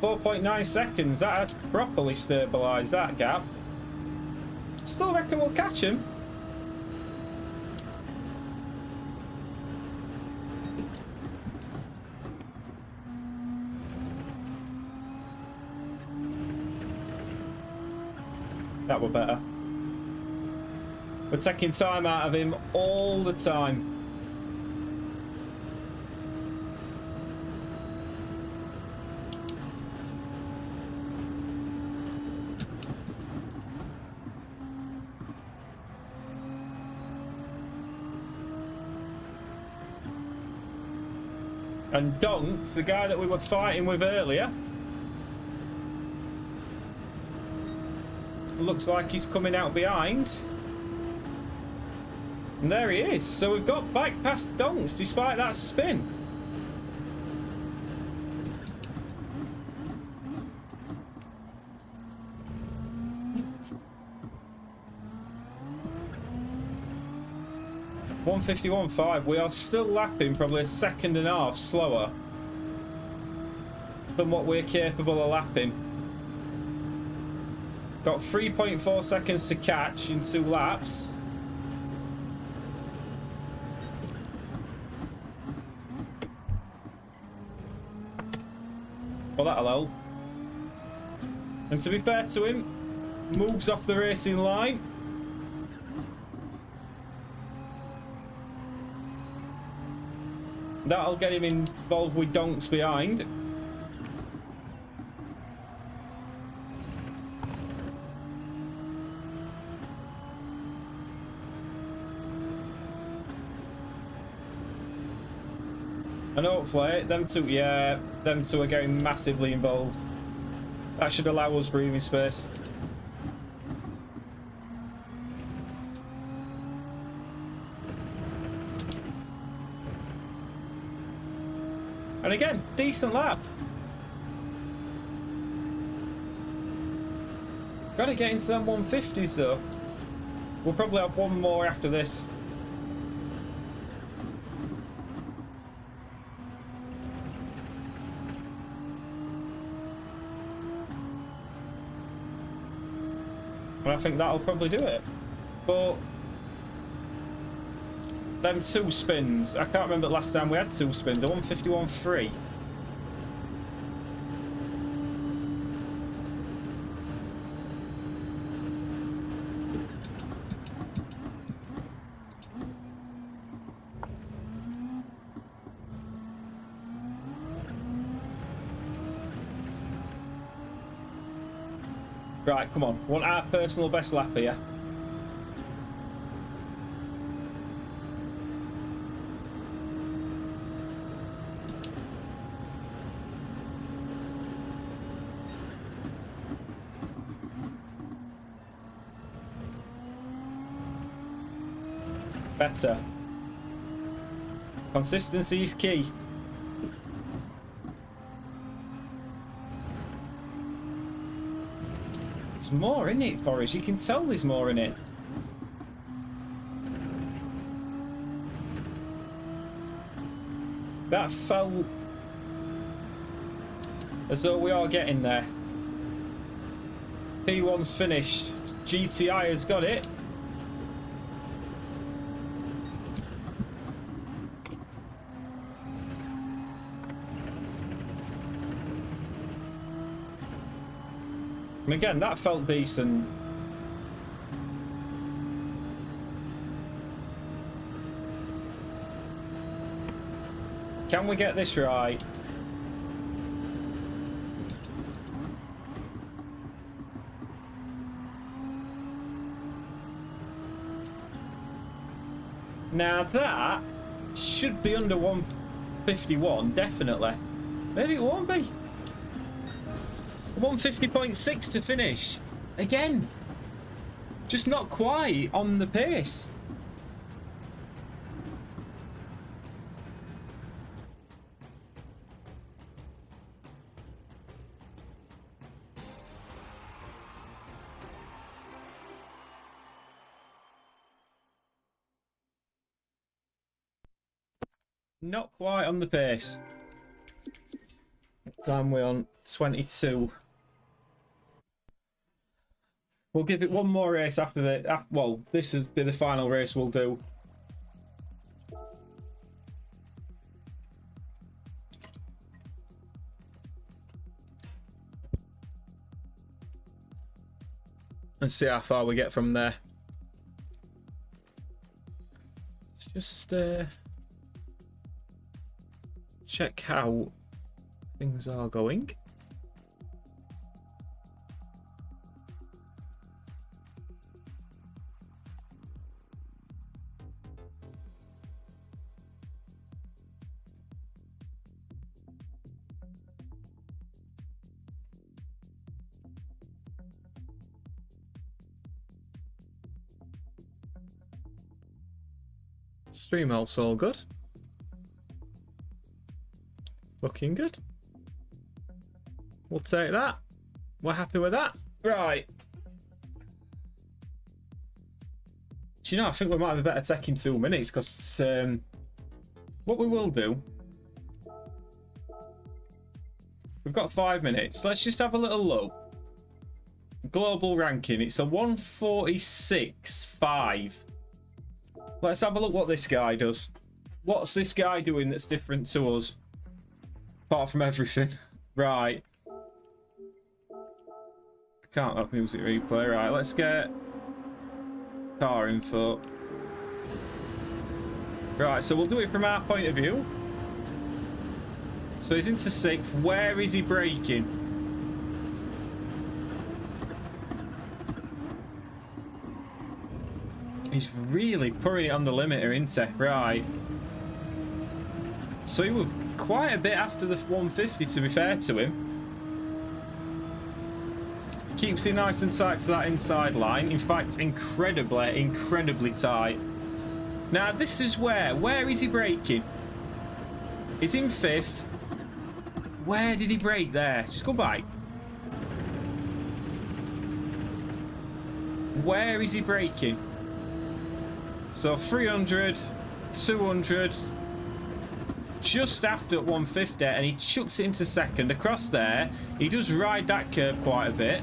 4.9 seconds, that has properly stabilised that gap. Still reckon we'll catch him. That were better. We're taking time out of him all the time. And Donks, the guy that we were fighting with earlier, looks like he's coming out behind. And there he is. So we've got back past Donks despite that spin. .151.5. We are still lapping probably a second and a half slower than what we're capable of lapping. Got 3.4 seconds to catch in 2 laps. Well, that'll help. And to be fair to him, moves off the racing line. That'll get him involved with Donks behind. And hopefully, them two are getting massively involved. That should allow us breathing space. And again, decent lap. Gotta get into them 150s though. We'll probably have one more after this. And I think that'll probably do it. But them 2 spins, I can't remember the last time we had 2 spins. A 151.3. Right, come on. Want our personal best lap here. Better. Consistency is key. There's more in it for us. You can tell there's more in it. That felt as though we are getting there. P1's finished. GTI has got it. And again, that felt decent. Can we get this right? Now that should be under 151, definitely. Maybe it won't be. 150.6 to finish. Again, just not quite on the pace. Not quite on the pace. What time are we on? 22. We'll give it one more race after the... well, this will be the final race we'll do. And see how far we get from there. Let's just check how things are going. Stream health's all good. Looking good. We'll take that. We're happy with that. Right. Do you know, I think we might have a better tech in 2 minutes because what we will do, we've got 5 minutes. Let's just have a little look. Global ranking, it's a 146.5. Let's have a look what this guy does. What's this guy doing that's different to us? Apart from everything. Right. I can't have music replay. Right, let's get car info. Right, so we'll do it from our point of view. So he's into 6th. Where is he braking? He's really putting it on the limiter, isn't he? Right. So he was quite a bit after the 150, to be fair to him. Keeps it nice and tight to that inside line. In fact, incredibly, incredibly tight. Now, this is where is he braking? He's in 5th. Where did he brake there? Just go back. Where is he braking? So 300, 200, just after 150, and he chucks it into 2nd. Across there, he does ride that curb quite a bit.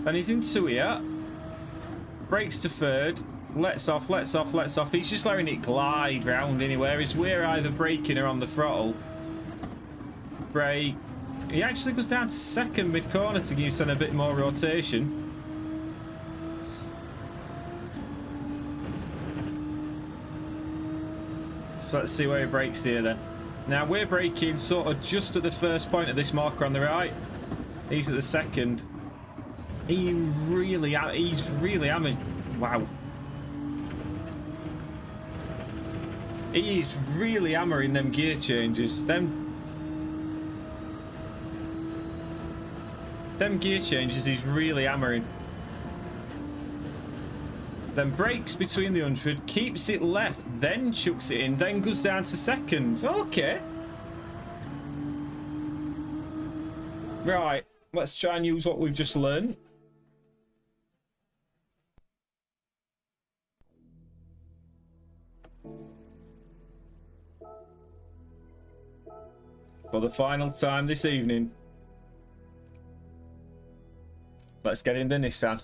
And he's into here. Brakes to 3rd. Lets off, lets off, lets off. He's just letting it glide round anywhere. Whereas we're either braking or on the throttle. Brake. He actually goes down to 2nd mid-corner to give Sen a bit more rotation. So let's see where he brakes here then. Now we're braking sort of just at the first point of this marker on the right. He's at the 2nd. He's really hammered. Wow. He's really hammering them gear changes. Them gear changes he's really hammering. Then brakes between the 100, keeps it left, then chucks it in, then goes down to 2nd. Okay. Right, let's try and use what we've just learned. For the final time this evening. Let's get into Nissan.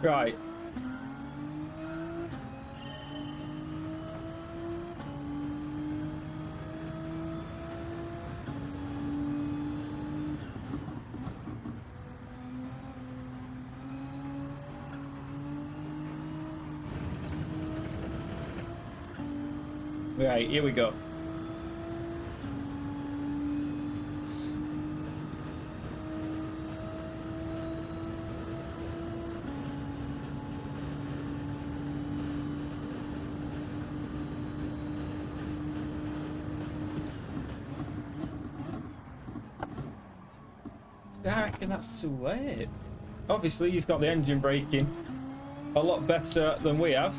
Right. Right, here we go. I reckon that's too late. Obviously, he's got the engine braking a lot better than we have.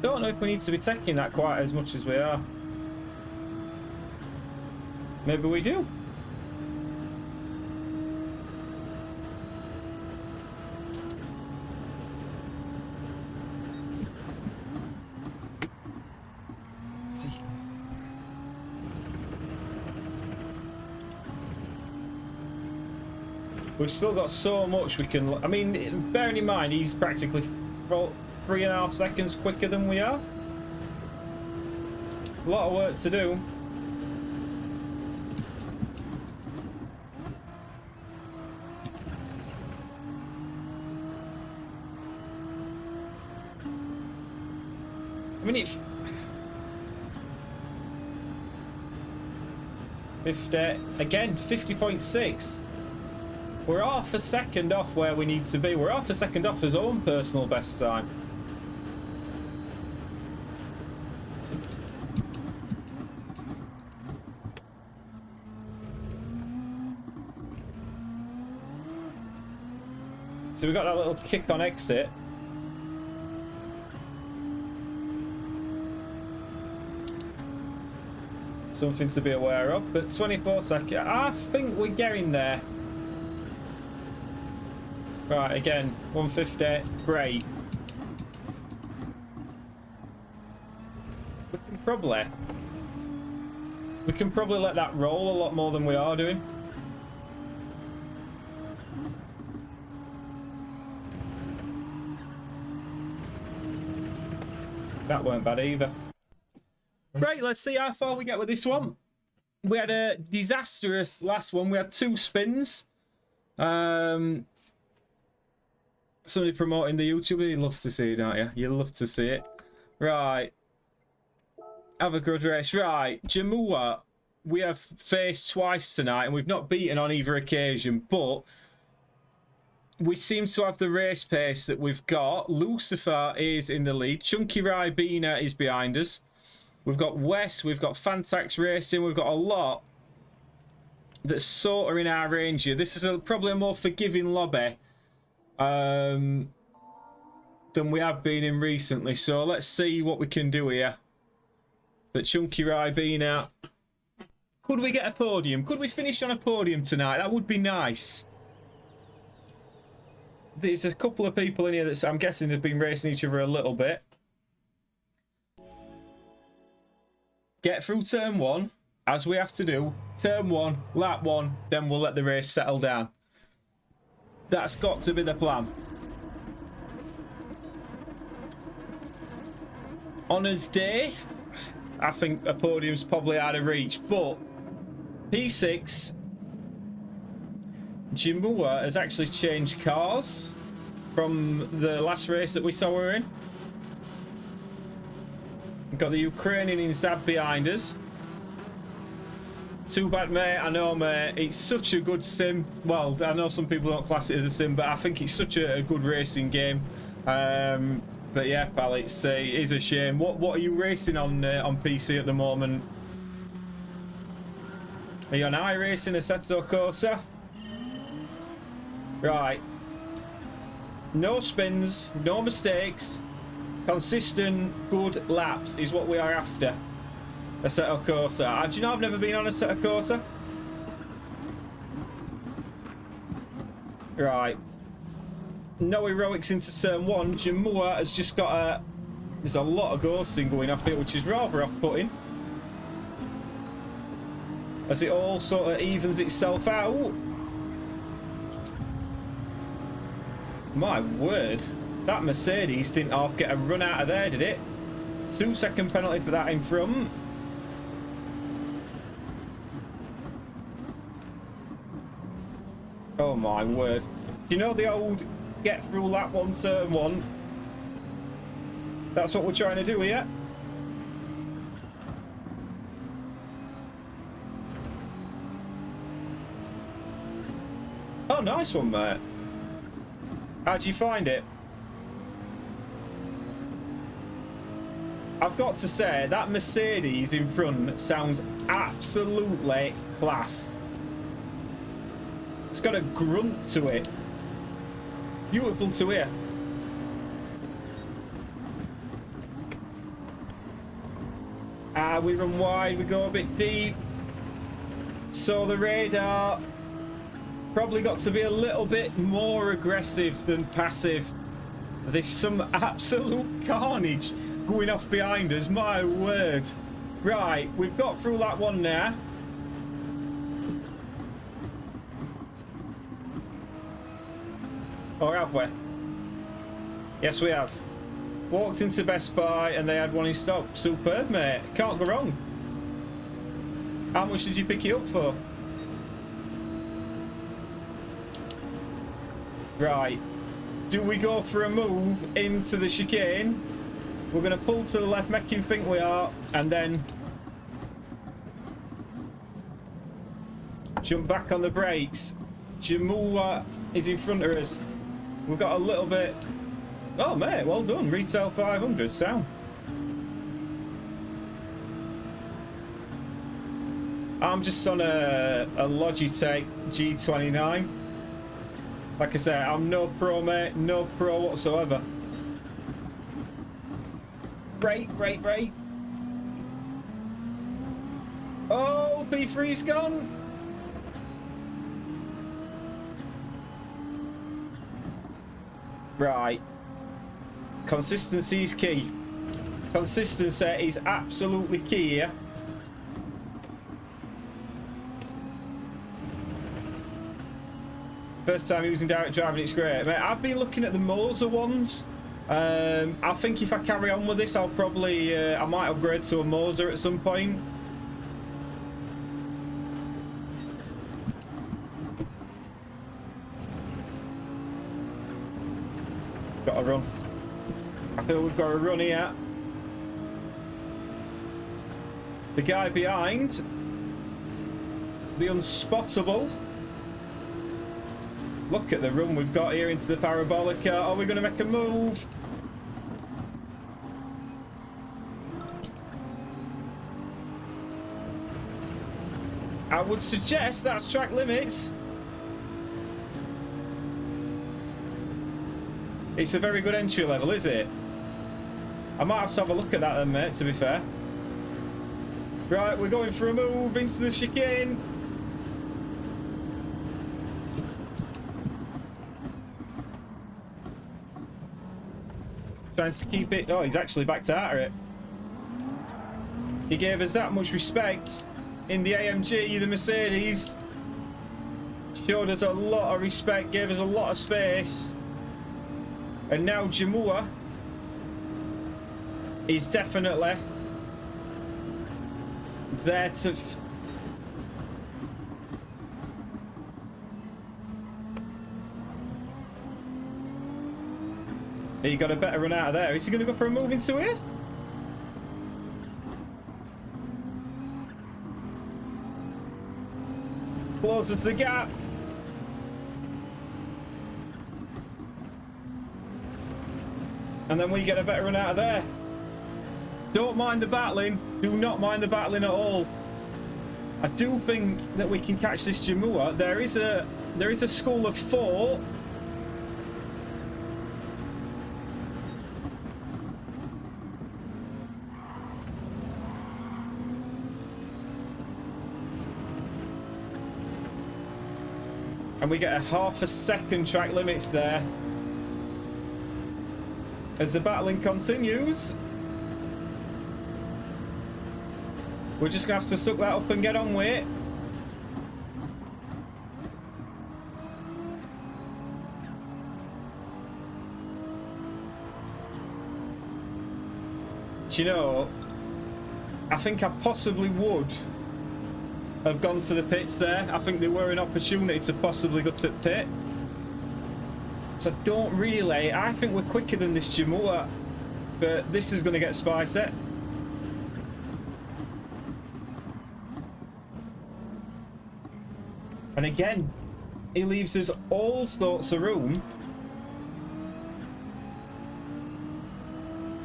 Don't know if we need to be taking that quite as much as we are. Maybe we do. Let's see. We've still got so much we can... I mean, bearing in mind, he's practically 3.5 seconds quicker than we are. A lot of work to do. I mean, it's 50 again, 50.6. We're half a second off where we need to be. We're half a second off his own personal best time. So we got that little kick on exit. Something to be aware of, but 24 seconds. I think we're getting there. Right, again, 150, great. We can probably let that roll a lot more than we are doing. That weren't bad either. Right, let's see how far we get with this one. We had a disastrous last one. We had 2 spins. Somebody promoting the YouTube. You love to see it, don't you? You love to see it. Right. Have a good race. Right, Jamua, we have faced twice tonight, and we've not beaten on either occasion, but we seem to have the race pace that we've got. Lucifer is in the lead. Chunky Ribena is behind us. We've got Wes, we've got Fantax Racing, we've got a lot that's sort of in our range here. This is probably a more forgiving lobby than we have been in recently. So let's see what we can do here. But Chunky Ribena, could we get a podium? Could we finish on a podium tonight? That would be nice. There's a couple of people in here that I'm guessing have been racing each other a little bit. Get through turn 1, as we have to do. Turn 1, lap 1, then we'll let the race settle down. That's got to be the plan. Honours Day, I think a podium's probably out of reach, but P6... Jimua has actually changed cars from the last race that we saw her in. We've got the Ukrainian in Zab behind us. Too bad, mate. I know, mate. It's such a good sim. Well, I know some people don't class it as a sim, but I think it's such a good racing game. But yeah, pal, it is a shame. What are you racing on PC at the moment? Are you on iRacing, Assetto Corsa? Right. No spins, no mistakes. Consistent, good laps is what we are after. Assetto Corsa. Do you know I've never been on Assetto Corsa? Right. No heroics into turn 1. Jamua has just got a... There's a lot of ghosting going off here, which is rather off-putting. As it all sort of evens itself out. My word, that Mercedes didn't half get a run out of there, did it? 2-second penalty for that in front. Oh my word. You know the old get through lap 1, turn 1? That's what we're trying to do here. Oh, nice one, mate. How'd you find it? I've got to say, that Mercedes in front sounds absolutely class. It's got a grunt to it. Beautiful to hear. We run wide, we go a bit deep. So the radar probably got to be a little bit more aggressive than passive. There's some absolute carnage going off behind us, my word. Right, we've got through that one now. Or have we? Yes, we have. Walked into Best Buy and they had one in stock. Superb, mate. Can't go wrong. How much did you pick it up for? Right. Do we go for a move into the chicane? We're going to pull to the left, make him think we are, and then jump back on the brakes. Jamua is in front of us. We've got a little bit... Oh, mate, well done. Retail 500, sound. I'm just on a Logitech G29. Like I say, I'm no pro, mate. No pro whatsoever. Brake. Oh, P3's gone. Right. Consistency is key. Consistency is absolutely key here. First time using direct driving, it's great. Mate, I've been looking at the Monza ones. I think if I carry on with this, I'll probably, I might upgrade to a Monza at some point. Got to run. I feel we've got to run here. The guy behind, the unspottable. Look at the run we've got here into the parabolic. Are we going to make a move? I would suggest that's track limits. It's a very good entry level, is it? I might have to have a look at that then, mate, to be fair. Right, we're going for a move into the chicane. Trying to keep it. Oh, he's actually backed out of it. He gave us that much respect in the AMG, the Mercedes. Showed us a lot of respect, gave us a lot of space. And now Jamua is definitely there to... He got a better run out of there. Is he going to go for a move into here? Closes the gap. And then we get a better run out of there. Don't mind the battling. Do not mind the battling at all. I do think that we can catch this Jamua. There is a school of four. And we get a half a second track limits there. As the battling continues. We're just going to have to suck that up and get on with it. Do you know, I think I possibly would have gone to the pits there. I think there were an opportunity to possibly go to the pit. So I don't really... I think we're quicker than this Jamua. But this is going to get spicy. And again, he leaves us all sorts of room.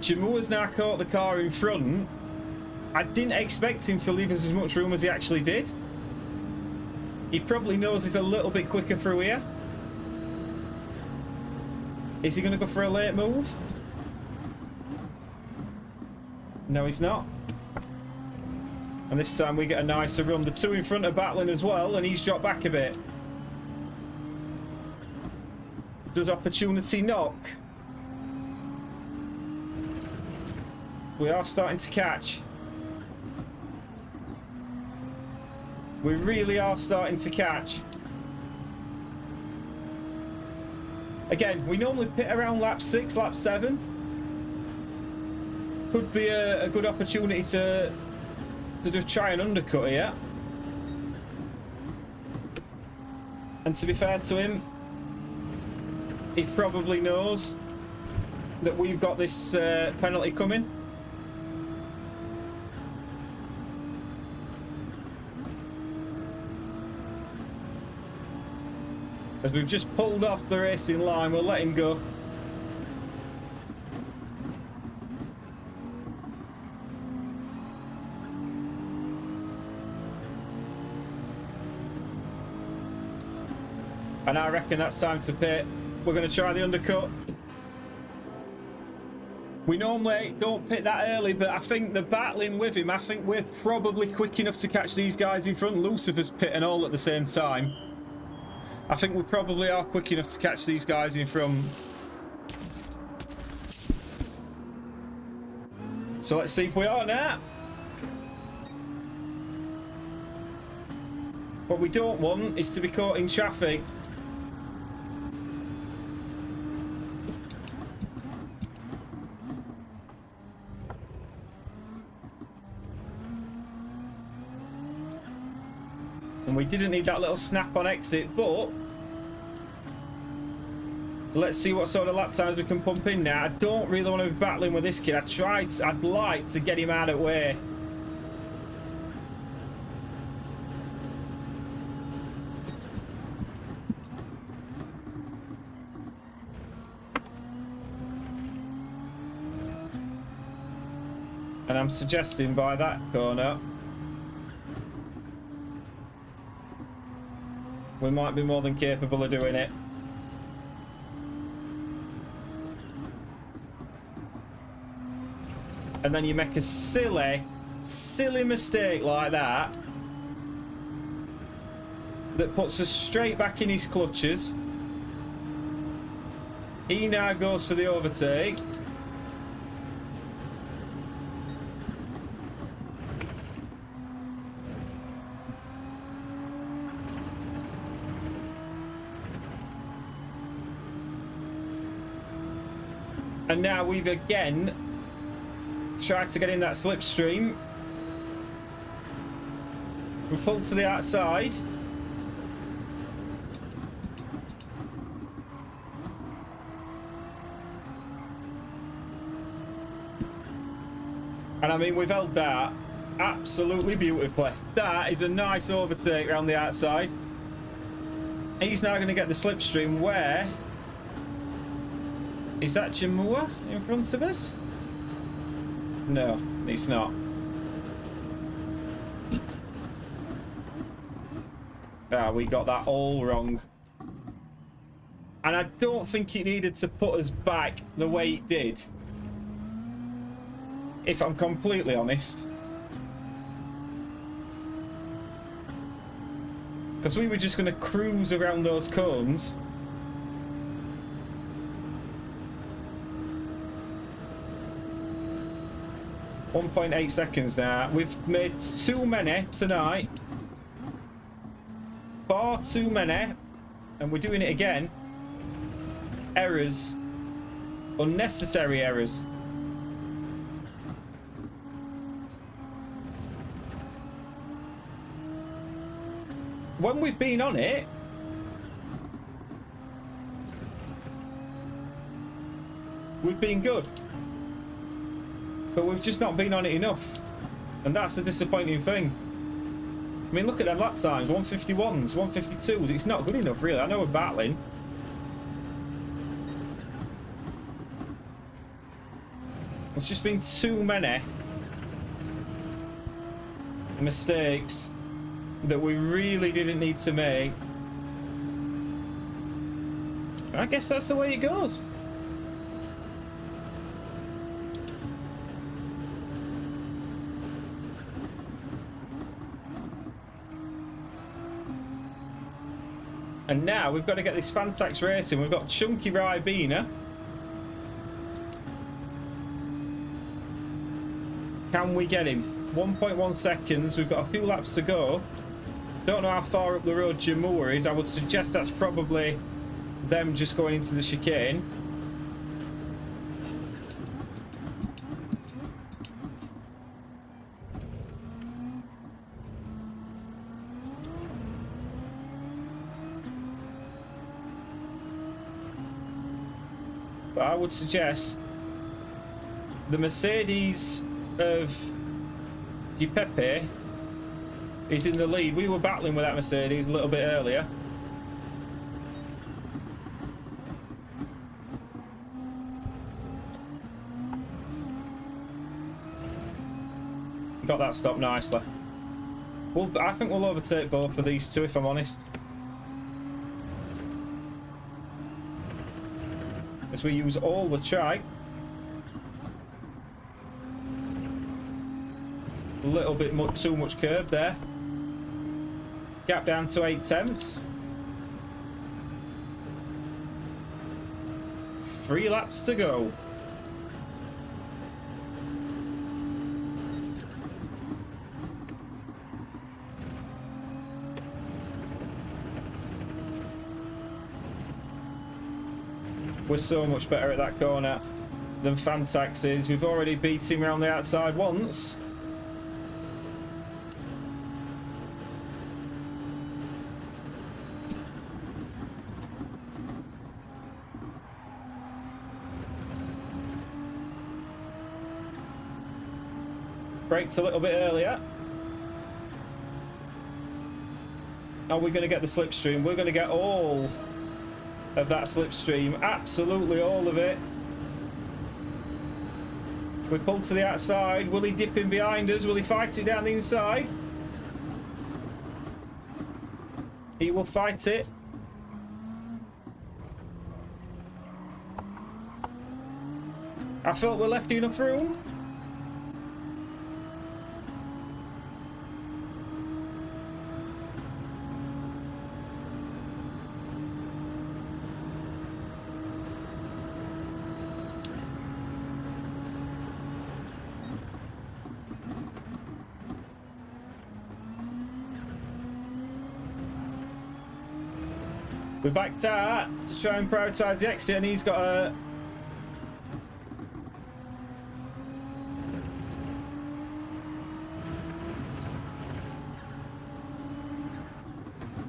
Jamua's now caught the car in front. I didn't expect him to leave us as much room as he actually did. He probably knows he's a little bit quicker through here. Is he going to go for a late move? No, he's not. And this time we get a nicer run. The two in front are battling as well, and he's dropped back a bit. Does opportunity knock? We are starting to catch. We really are starting to catch. Again, we normally pit around lap 6, lap 7. Could be a good opportunity to just try and undercut here. And to be fair to him, he probably knows that we've got this penalty coming. As we've just pulled off the racing line, we'll let him go. And I reckon that's time to pit. We're going to try the undercut. We normally don't pit that early, but I think the battling with him, I think we're probably quick enough to catch these guys in front. Lucifer's pitting all at the same time. I think we probably are quick enough to catch these guys in front. So let's see if we are now. What we don't want is to be caught in traffic. And we didn't need that little snap on exit, but let's see what sort of lap times we can pump in now. I don't really want to be battling with this kid. I'd like to get him out of the way. And I'm suggesting by that corner, we might be more than capable of doing it. And then you make a silly mistake like that that puts us straight back in his clutches. He now goes for the overtake. And now we've again tried to get in that slipstream. We pulled to the outside. And I mean, we've held that absolutely beautifully. That is a nice overtake around the outside. He's now going to get the slipstream where... Is that Jamua in front of us? No, it's not. Ah, we got that all wrong. And I don't think it needed to put us back the way it did. If I'm completely honest. Because we were just going to cruise around those cones. .8 seconds now. We've made too many tonight. Far too many. And we're doing it again. Errors. Unnecessary errors. When we've been on it, we've been good. But we've just not been on it enough. And that's the disappointing thing. I mean, look at them lap times. 151s, 152s. It's not good enough, really. I know we're battling. It's just been too many mistakes that we really didn't need to make. I guess that's the way it goes. And now we've got to get this Fantax racing. We've got Chunky Ribena. Can we get him? 1.1 seconds. We've got a few laps to go. Don't know how far up the road Jamua is. I would suggest that's probably them just going into the chicane. But I would suggest the Mercedes of Giuseppe is in the lead. We were battling with that Mercedes a little bit earlier. Got that stopped nicely. Well, I think we'll overtake both of these two, if I'm honest. As we use all the track. A little bit too much curb there. Gap down to 8 tenths. 3 laps to go. We're so much better at that corner than Fantax is. We've already beat him around the outside once. Braked a little bit earlier. Are we going to get the slipstream? We're going to get all of that slipstream. Absolutely all of it. We pull to the outside. Will he dip in behind us? Will he fight it down the inside? He will fight it. I felt we left enough room. We backed out to try and prioritise the exit, and he's got a...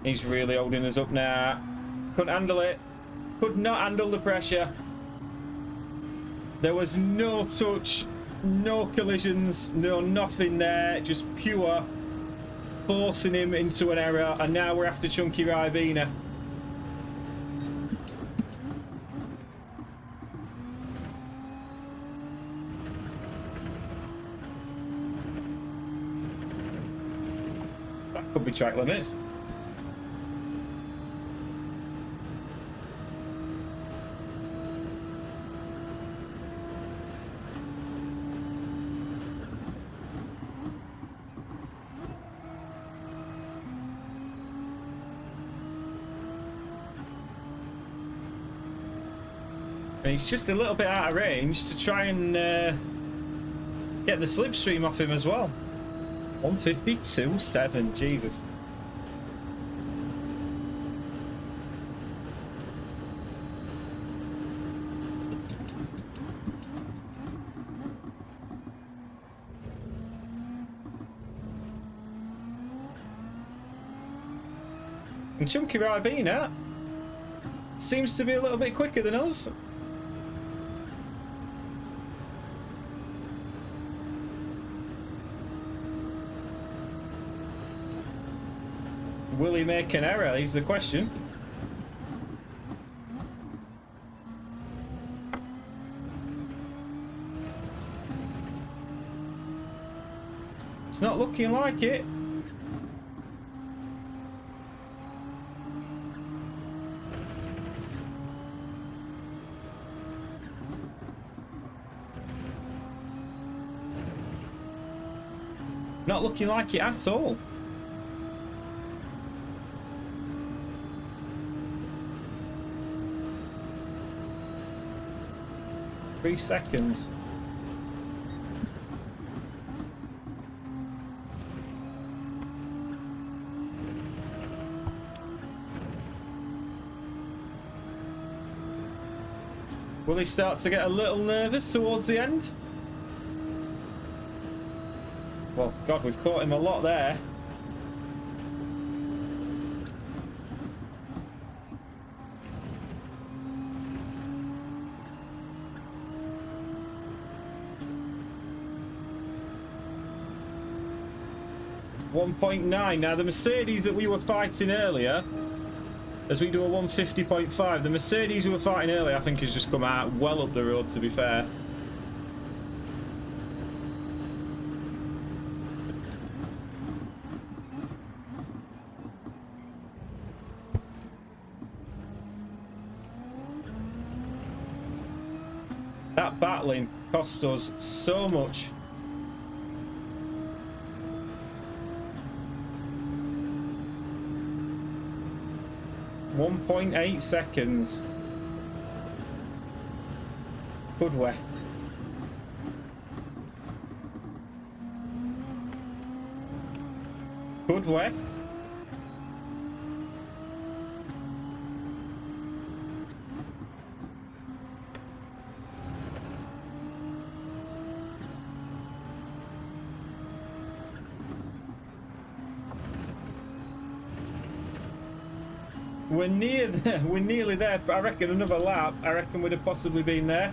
He's really holding us up now. Couldn't handle it. Could not handle the pressure. There was no touch, no collisions, no nothing there. Just pure forcing him into an error, and now we're after Chunky Ribena. Could be track limits. And he's just a little bit out of range to try and get the slipstream off him as well. 152.7, Jesus. And Chunky Ribena seems to be a little bit quicker than us. Will he make an error is the question. It's not looking like it. Not looking like it at all. Three seconds. Will he start to get a little nervous towards the end? Well, God, we've caught him a lot there. .9. Now the Mercedes that we were fighting earlier, as we do a 150.5, the Mercedes we were fighting earlier I think has just come out well up the road, to be fair. That battling cost us so much. 1.8 seconds. Could we? Could we? We're near there. We're nearly there. I reckon another lap. I reckon we'd have possibly been there.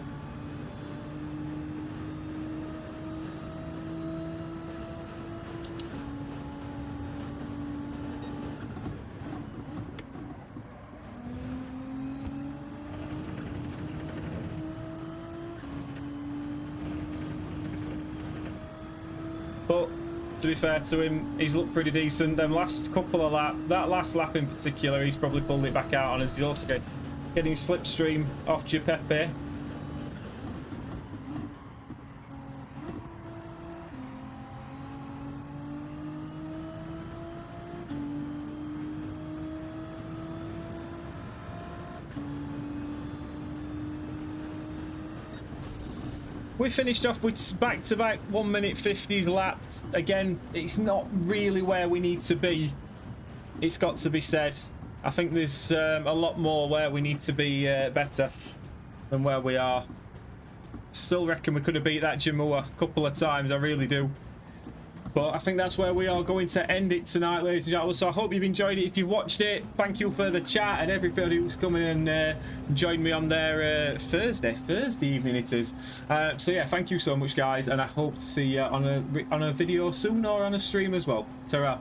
But to be fair to him, he's looked pretty decent. Them last couple of laps, that last lap in particular, he's probably pulled it back out on us. He's also getting slipstream off Giuseppe. We finished off with back-to-back 1 minute 50s laps. Again, it's not really where we need to be. It's got to be said. I think there's a lot more where we need to be better than where we are. Still reckon we could have beat that Jamua a couple of times. I really do. But I think that's where we are going to end it tonight, ladies and gentlemen. So I hope you've enjoyed it. If you watched it, thank you for the chat and everybody who's coming and joined me on their Thursday evening it is. So yeah, thank you so much, guys, and I hope to see you on a video soon or on a stream as well. Ta-ra.